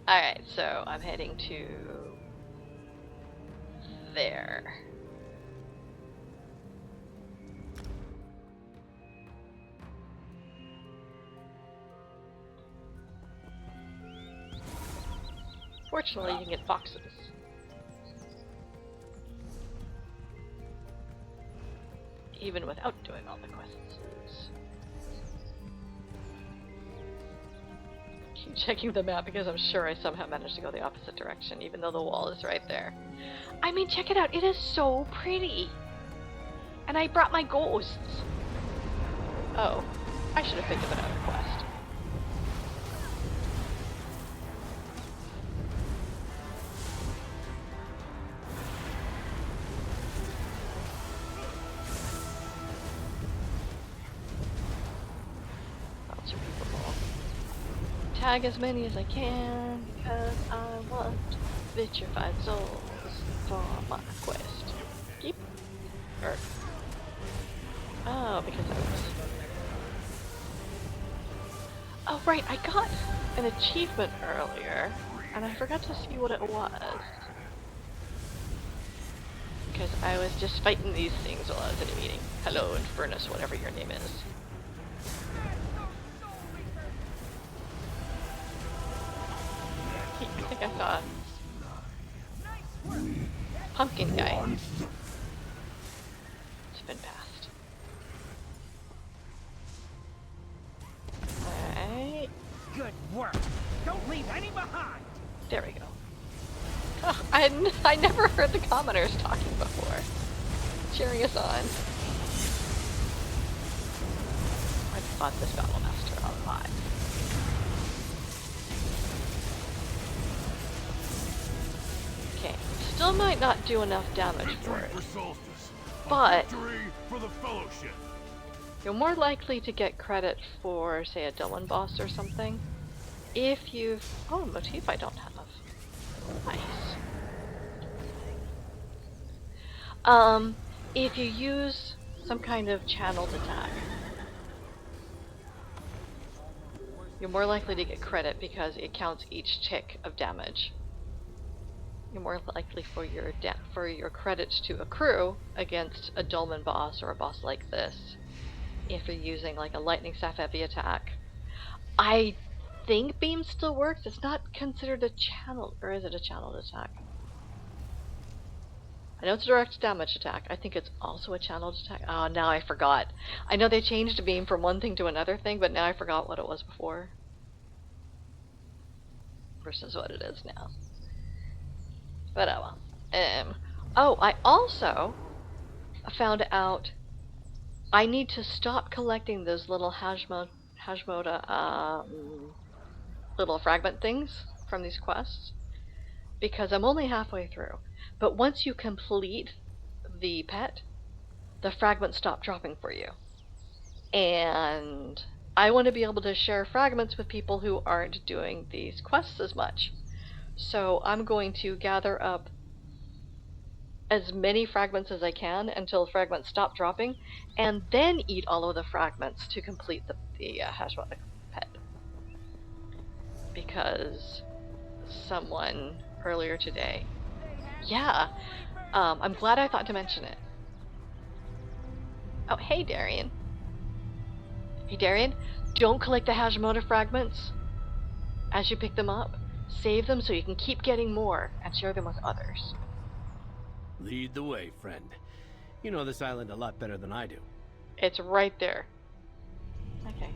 Alright, so I'm heading to... there. Fortunately, you can get boxes. Even without doing all the quests. Keep checking the map because I'm sure I somehow managed to go the opposite direction, even though the wall is right there. I mean, check it out. It is so pretty. And I brought my ghosts. Oh, I should have picked up another quest. Tag as many as I can because I want vitrified souls for my quest. Keep. Oh, because I was. Oh, right, I got an achievement earlier and I forgot to see what it was. Because I was just fighting these things while I was in a meeting. Hello, Infernus, whatever your name is. I think I saw a pumpkin guy. It's been passed. Alright. Good work. Don't leave any behind. There we go. Oh, I never heard the commoners talking before. Cheering us on. I fought this Battlemaster a lot. Okay, still might not do enough damage for it, but you're more likely to get credit for, say, a Dylan boss or something if you've... Oh, motif I don't have. Nice. If you use some kind of channeled attack, you're more likely to get credit because it counts each tick of damage. You're more likely for your credits to accrue against a Dolmen boss or a boss like this if you're using like a lightning staff heavy attack. I think beam still works. It's not considered a channel, or is it a channeled attack? I know it's a direct damage attack. I think it's also a channeled attack. Oh, now I forgot. I know they changed beam from one thing to another thing, but now I forgot what it was before. Versus what it is now. But oh well. Oh, I also found out I need to stop collecting those little Hashmoda little fragment things from these quests, because I'm only halfway through. But once you complete the pet, the fragments stop dropping for you. And I want to be able to share fragments with people who aren't doing these quests as much. So I'm going to gather up as many fragments as I can until fragments stop dropping, and then eat all of the fragments to complete the Hashmoda pet. Because someone earlier today, yeah, I'm glad I thought to mention it. Oh, hey Darian. Hey Darian, don't collect the Hashmoda fragments as you pick them up. Save them so you can keep getting more and share them with others. Lead the way, friend. You know this island a lot better than I do. It's right there. Okay.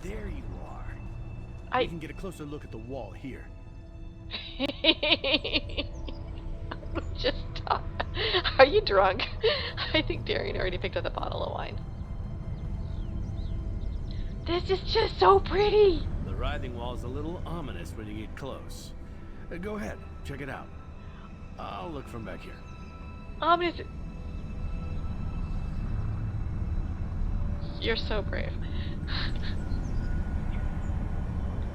There you are. We can get a closer look at the wall here. Just stop. Are you drunk? I think Darian already picked up a bottle of wine. This is just so pretty! The writhing wall is a little ominous when you get close. Go ahead, check it out. I'll look from back here. Ominous. You're so brave.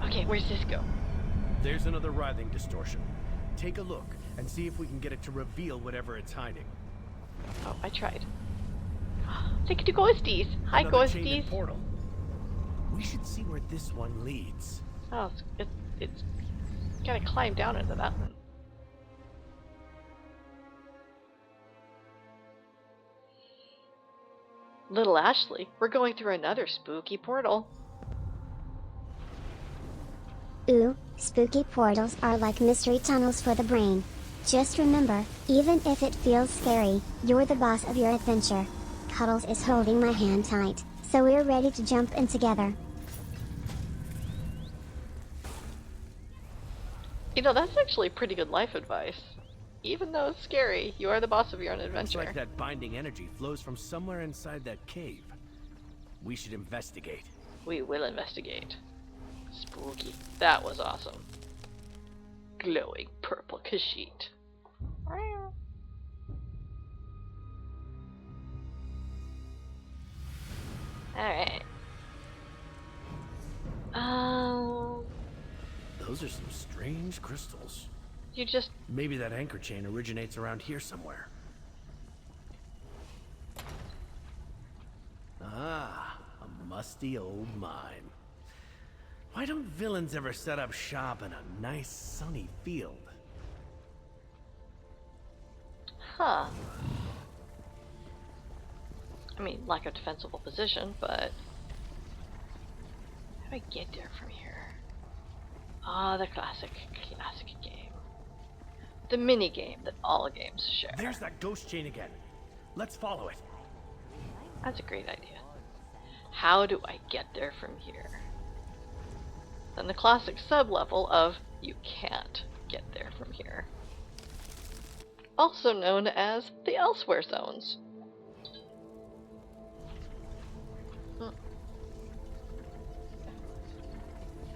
Okay, where's this go? There's another writhing distortion. Take a look and see if we can get it to reveal whatever it's hiding. Oh, I tried. Thank you to Ghosties. Hi, Ghosties. Portal. We should see where this one leads. Oh, it's gotta climb down into that one. Little Ashley, we're going through another spooky portal. Ooh, spooky portals are like mystery tunnels for the brain. Just remember, even if it feels scary, you're the boss of your adventure. Cuddles is holding my hand tight, so we're ready to jump in together. You know, that's actually pretty good life advice. Even though it's scary, you are the boss of your own adventure. Looks like that binding energy flows from somewhere inside that cave. We should investigate. We will investigate. Spooky. That was awesome. Glowing purple Khajiit. Alright. Those are some strange crystals. You just... Maybe that anchor chain originates around here somewhere. Ah, a musty old mine. Why don't villains ever set up shop in a nice sunny field? Huh. I mean, like a defensible position, but... How do I get there from here? Ah, the classic game. The mini game that all games share. There's that ghost chain again. Let's follow it. That's a great idea. How do I get there from here? Then the classic sub-level of you can't get there from here. Also known as the elsewhere zones.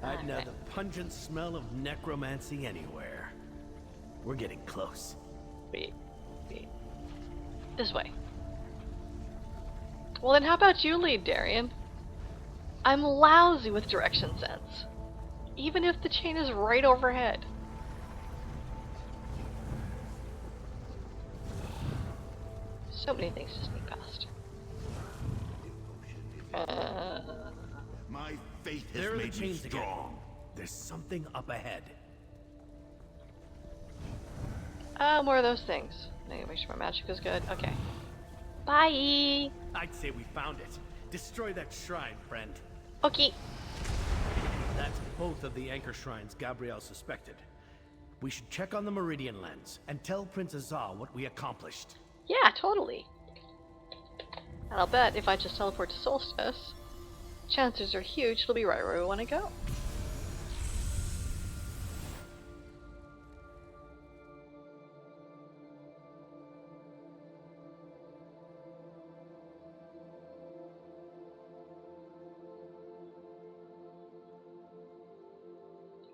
I'd know the pungent smell of necromancy anywhere. We're getting close. Wait. This way. Well then how about you lead, Darian? I'm lousy with direction sense. Even if the chain is right overhead. So many things to sneak past. My faith has There are the made me chains again. strong. There's something up ahead. More of those things. Make sure my magic is good. Okay. Bye! I'd say we found it. Destroy that shrine, friend. Okay. That's both of the anchor shrines Gabrielle suspected. We should check on the Meridian lens and tell Prince Azar what we accomplished. Yeah, totally. And I'll bet if I just teleport to Solstice, chances are huge it'll be right where we want to go.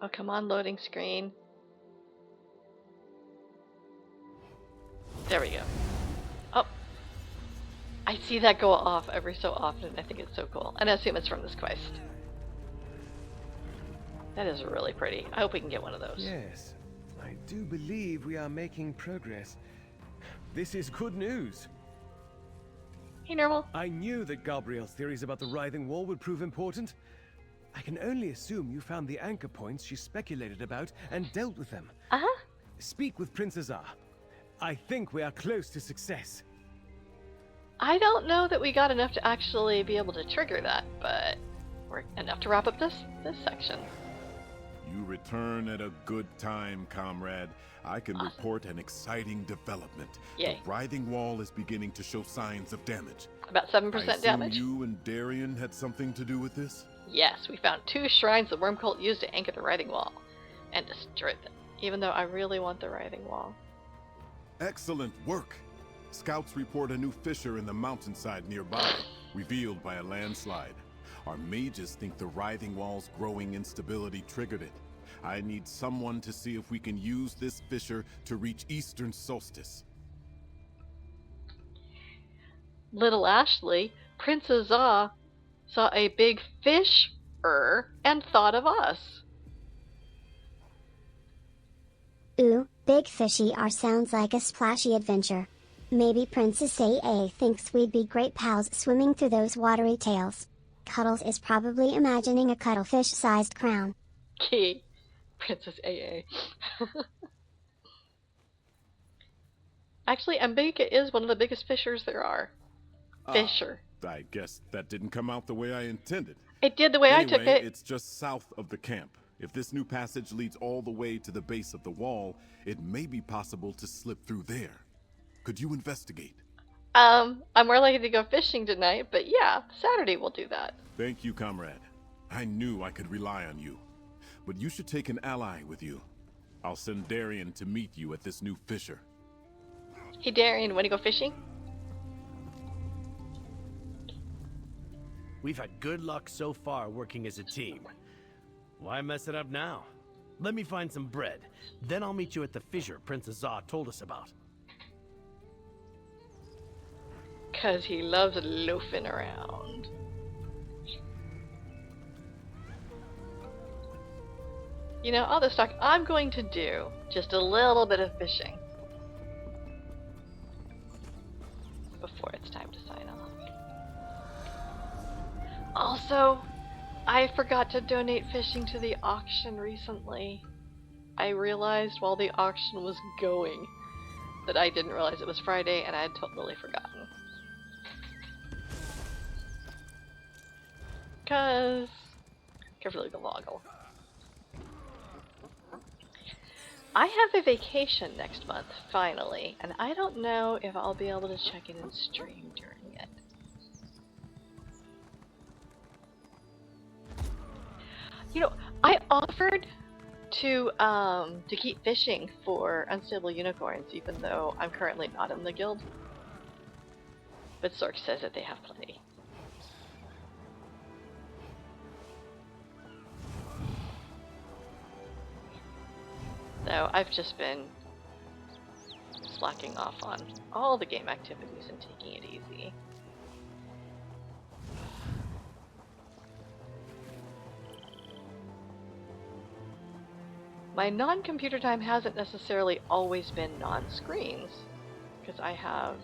Oh, come on, loading screen. There we go. Oh. I see that go off every so often. I think it's so cool. And I assume it's from this quest. That is really pretty. I hope we can get one of those. Yes. I do believe we are making progress. This is good news. Hey, Normal. I knew that Gabrielle's theories about the writhing wall would prove important. I can only assume you found the anchor points she speculated about and dealt with them. Uh-huh. Speak with Prince Azar. I think we are close to success. I don't know that we got enough to actually be able to trigger that, but we're enough to wrap up this section. You return at a good time, comrade. I can report an exciting development. Yay. The writhing wall is beginning to show signs of damage. About 7% damage. I assume you and Darian had something to do with this? Yes, we found 2 shrines the worm cult used to anchor the writhing wall and destroyed them, even though I really want the writhing wall. Excellent work. Scouts report a new fissure in the mountainside nearby, revealed by a landslide. Our mages think the writhing wall's growing instability triggered it. I need someone to see if we can use this fissure to reach Eastern Solstice. Little Ashley, Prince Azar saw a big fish-er and thought of us. Ooh, big fishy R sounds like a splashy adventure. Maybe Princess AA thinks we'd be great pals swimming through those watery tails. Cuddles is probably imagining a cuttlefish-sized crown. Key. Princess AA. Actually, Ambika is one of the biggest fishers there are. Fisher. I guess that didn't come out the way I intended. It did the way Anyway, I took it. It's just south of the camp. If this new passage leads all the way to the base of the wall, it may be possible to slip through there. Could you investigate? I'm more likely to go fishing tonight, but yeah, Saturday we'll do that. Thank you, comrade. I knew I could rely on you. But you should take an ally with you. I'll send Darian to meet you at this new fissure. Hey Darian, wanna go fishing? We've had good luck so far working as a team. Why mess it up now? Let me find some bread. Then I'll meet you at the fissure Prince Azar told us about. 'Cause he loves loafing around. You know, all this talk, I'm going to do just a little bit of fishing before it's time to sign off. Also, I forgot to donate fishing to the auction recently. I realized while the auction was going that I didn't realize it was Friday and I had totally forgotten. 'Cause carefully the loggle. I have a vacation next month, finally, and I don't know if I'll be able to check in and stream during it. You know, I offered to keep fishing for unstable unicorns, even though I'm currently not in the guild. But Sork says that they have plenty. So I've just been slacking off on all the game activities and taking it easy. My non-computer time hasn't necessarily always been non-screens, because I have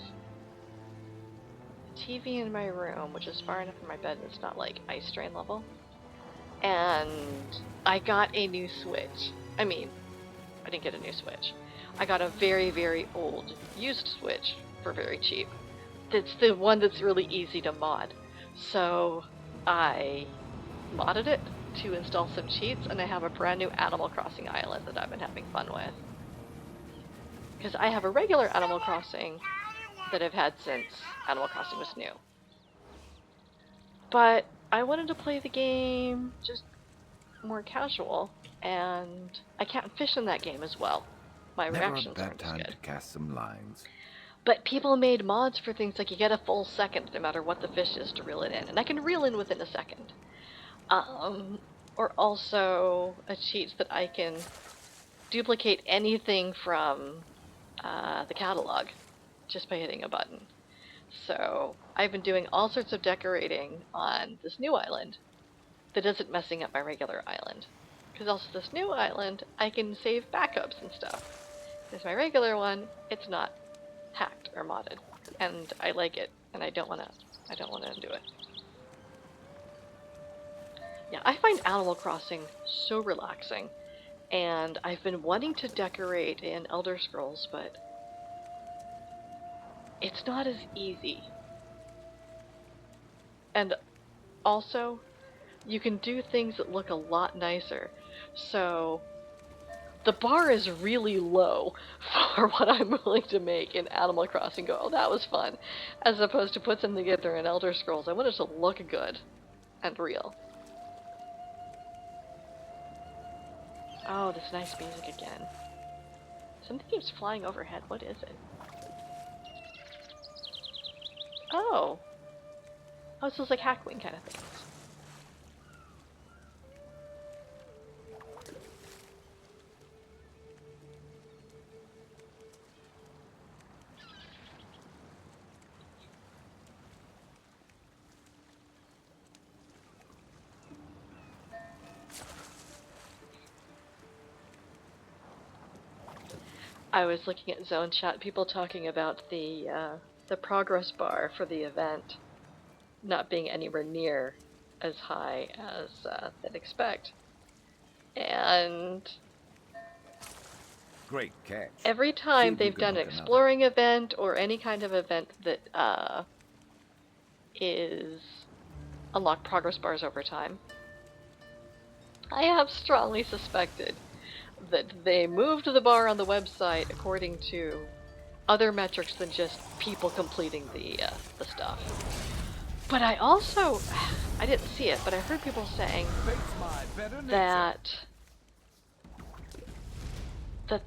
a TV in my room, which is far enough from my bed that it's not like ice strain level, and I got a new Switch. I mean, I didn't get a new Switch. I got a very, very old used Switch for very cheap. It's the one that's really easy to mod. So I modded it to install some cheats, and I have a brand new Animal Crossing island that I've been having fun with. Because I have a regular Animal Crossing that I've had since Animal Crossing was new. But I wanted to play the game just more casual, and I can't fish in that game as well. My reactions aren't as good. To cast some lines. But people made mods for things like you get a full second no matter what the fish is to reel it in, and I can reel in within a second. Or also a cheat that I can duplicate anything from the catalog just by hitting a button. So I've been doing all sorts of decorating on this new island that isn't messing up my regular island. Because also this new island, I can save backups and stuff. Because my regular one, it's not hacked or modded, and I like it, and I don't wanna do it. Yeah, I find Animal Crossing so relaxing, and I've been wanting to decorate in Elder Scrolls, but it's not as easy. And also, you can do things that look a lot nicer. So the bar is really low for what I'm willing to make in Animal Crossing. Go, oh, that was fun. As opposed to put something together in Elder Scrolls. I want it to look good and real. Oh, this nice music again. Something keeps flying overhead. What is it? Oh. Oh, so it's like Hackwing kind of things. I was looking at Zone Chat, people talking about the progress bar for the event not being anywhere near as high as they'd expect. And great catch. Every time they've done an exploring event or any kind of event that is unlock progress bars over time, I have strongly suspected that they moved the bar on the website according to other metrics than just people completing the stuff. But I also, I didn't see it, but I heard people saying that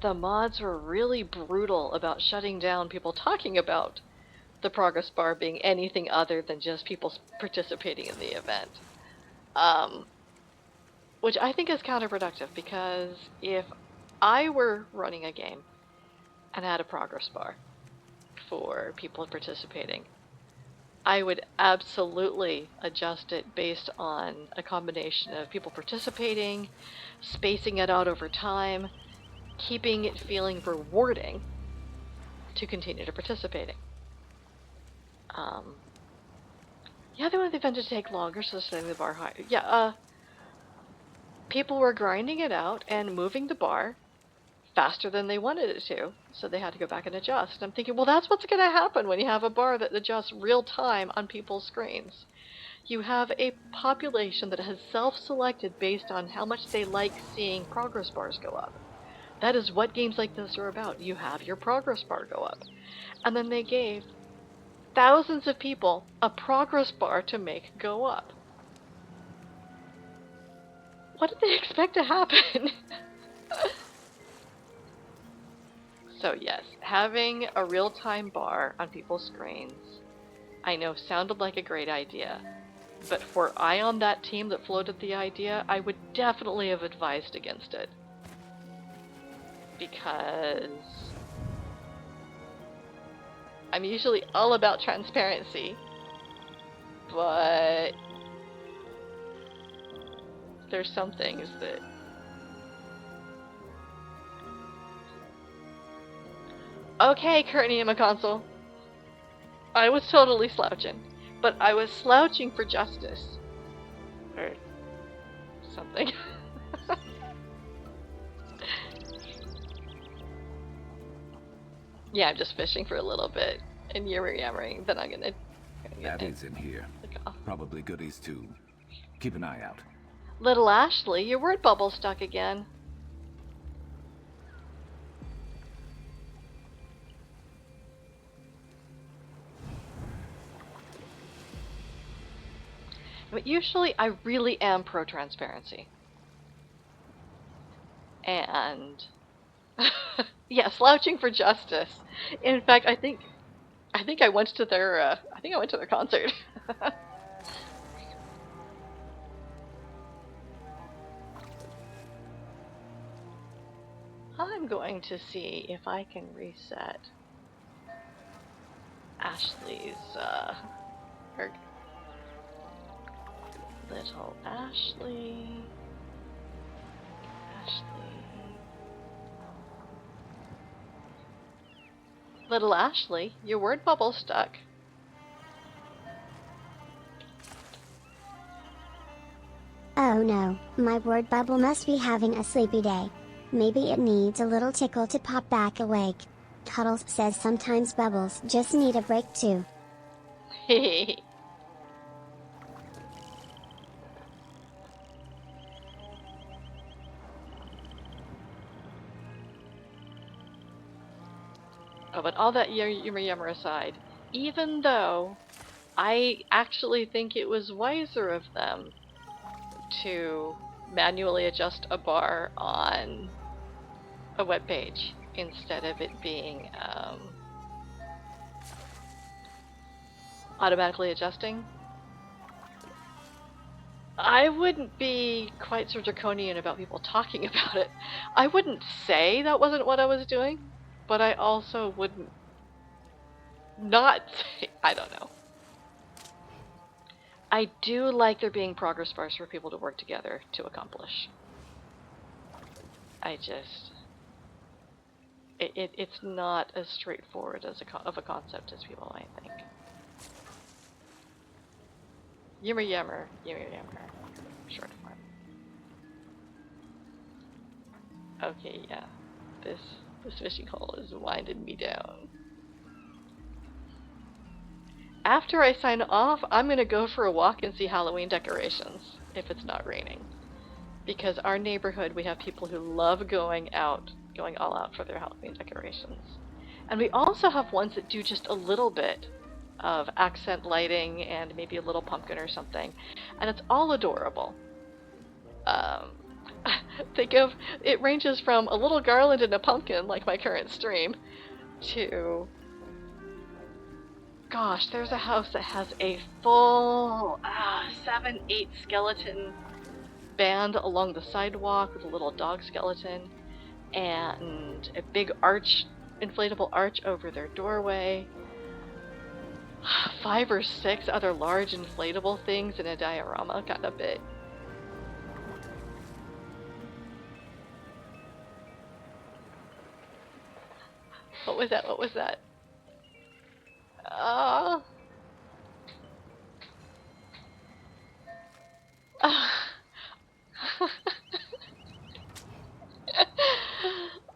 the mods were really brutal about shutting down people talking about the progress bar being anything other than just people participating in the event. Which I think is counterproductive, because if I were running a game and had a progress bar for people participating, I would absolutely adjust it based on a combination of people participating, spacing it out over time, keeping it feeling rewarding to continue to participating. Yeah, they want the event to take longer, so setting the bar higher. Yeah, people were grinding it out and moving the bar faster than they wanted it to, so they had to go back and adjust. And I'm thinking, well, that's what's going to happen when you have a bar that adjusts real time on people's screens. You have a population that has self-selected based on how much they like seeing progress bars go up. That is what games like this are about. You have your progress bar go up. And then they gave thousands of people a progress bar to make go up. What did they expect to happen? So yes, having a real-time bar on people's screens, I know sounded like a great idea, but were I on that team that floated the idea, I would definitely have advised against it. Because I'm usually all about transparency, but there's some things that okay, Courtney in my console. I was totally slouching, but I was slouching for justice. Or something. Yeah, I'm just fishing for a little bit and yammering, then I'm gonna Abby's in here. Probably goodies too. Keep an eye out. Little Ashley, your word bubble stuck again. But usually I really am pro-transparency. And yeah, slouching for justice. In fact, I think I went to their concert. I'm going to see if I can reset Ashley's little Ashley. Little Ashley, your word bubble stuck. Oh no, my word bubble must be having a sleepy day. Maybe it needs a little tickle to pop back awake. Cuddles says sometimes bubbles just need a break too. Hehe. Oh, but all that yummer aside, even though I actually think it was wiser of them to manually adjust a bar on a web page instead of it being automatically adjusting, I wouldn't be quite so draconian about people talking about it. I wouldn't say that wasn't what I was doing, but I also wouldn't not say, I don't know. I do like there being progress bars for people to work together to accomplish. It's not as straightforward as of a concept as people might think. Yummer. Short form. Okay, yeah. This fishing hole is winding me down. After I sign off, I'm gonna go for a walk and see Halloween decorations, if it's not raining. Because our neighborhood, we have people who love going all out for their Halloween decorations. And we also have ones that do just a little bit of accent lighting and maybe a little pumpkin or something. And it's all adorable. Think of, it ranges from a little garland and a pumpkin, like my current stream, to, gosh, there's a house that has a full 7-8 skeleton band along the sidewalk with a little dog skeleton and a big inflatable arch over their doorway. 5 or 6 other large inflatable things in a diorama kind of bit. What was that?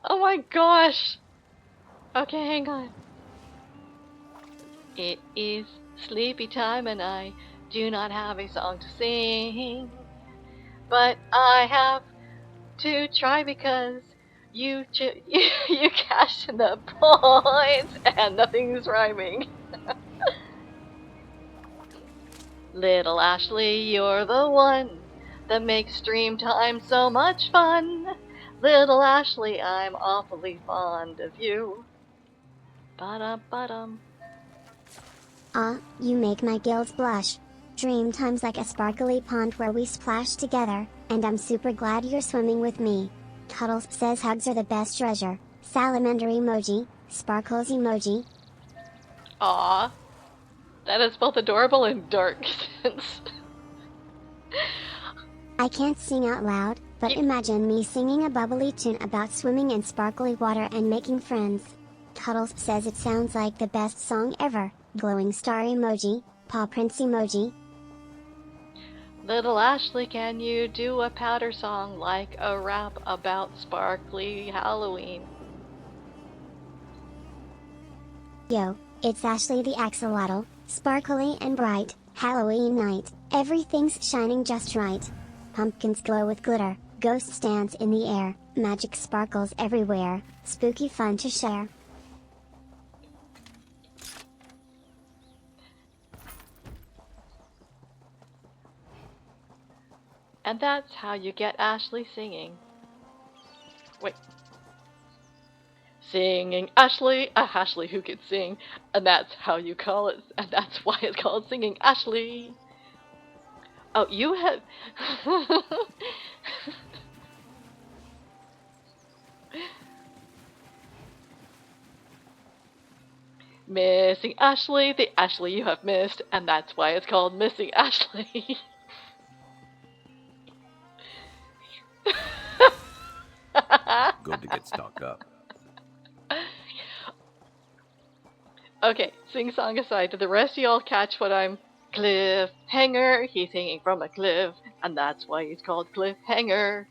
Oh my gosh! Okay, hang on. It is sleepy time and I do not have a song to sing. But I have to try because you cashed in the points and nothing's rhyming. Little Ashley, you're the one that makes stream time so much fun. Little Ashley, I'm awfully fond of you. Ba-dum-ba-dum. You make my gills blush. Dream time's like a sparkly pond where we splash together, and I'm super glad you're swimming with me. Cuddles says hugs are the best treasure. Salamander emoji, sparkles emoji. Aw, that is both adorable and dark sense. I can't sing out loud, but imagine me singing a bubbly tune about swimming in sparkly water and making friends. Cuddles says it sounds like the best song ever. Glowing star emoji, paw prints emoji. Little Ashley, can you do a powder song like a rap about sparkly Halloween? Yo, it's Ashley the axolotl, sparkly and bright, Halloween night, everything's shining just right. Pumpkins glow with glitter, ghosts dance in the air, magic sparkles everywhere, spooky fun to share. And that's how you get Ashley singing. Wait. Singing Ashley, Ashley who can sing, and that's how you call it, and that's why it's called Singing Ashley. Oh, you have... Missing Ashley, the Ashley you have missed, and that's why it's called Missing Ashley. Good to get stocked up. Okay, sing-song aside, did the rest of y'all catch what I'm... Cliffhanger, he's hanging from a cliff, and that's why he's called Cliffhanger.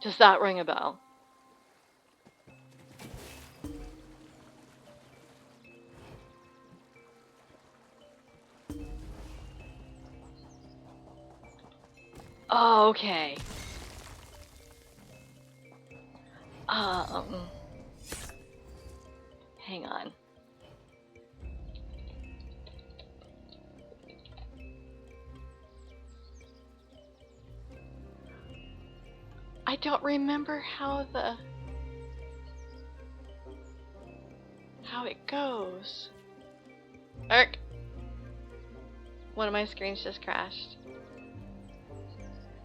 Does that ring a bell? Okay. Hang on. I don't remember how it goes. Erk. One of my screens just crashed.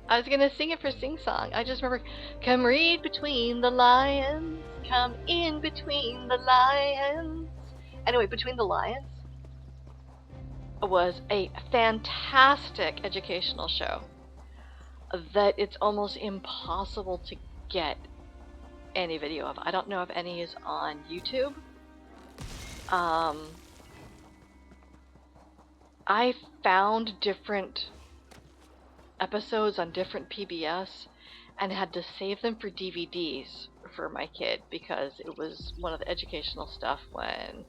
I was gonna sing it for Sing Song. I just remember, come read between the lions, come in between the lions. Anyway, Between the Lions was a fantastic educational show that it's almost impossible to get any video of. I don't know if any is on YouTube. I found different episodes on different PBS and had to save them for DVDs for my kid because it was one of the educational stuff when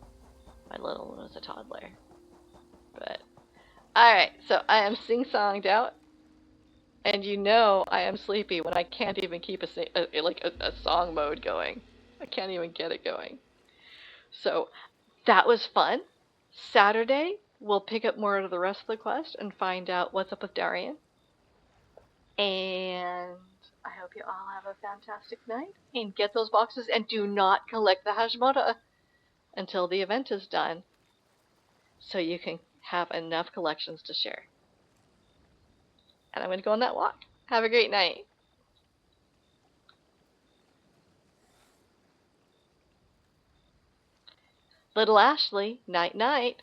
my little one was a toddler. But alright, so I am sing-songed out, and you know I am sleepy when I can't even keep a song mode going. I can't even get it going. So that was fun. Saturday we'll pick up more of the rest of the quest and find out what's up with Darian. And I hope you all have a fantastic night and get those boxes and do not collect the Hashimoto until the event is done so you can have enough collections to share. And I'm going to go on that walk. Have a great night. Little Ashley, night night.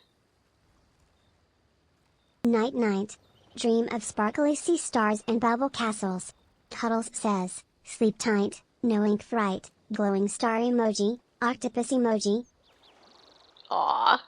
Night night. Dream of sparkly sea stars and bubble castles. Cuddles says, sleep tight, no ink fright, glowing star emoji, octopus emoji. Aww.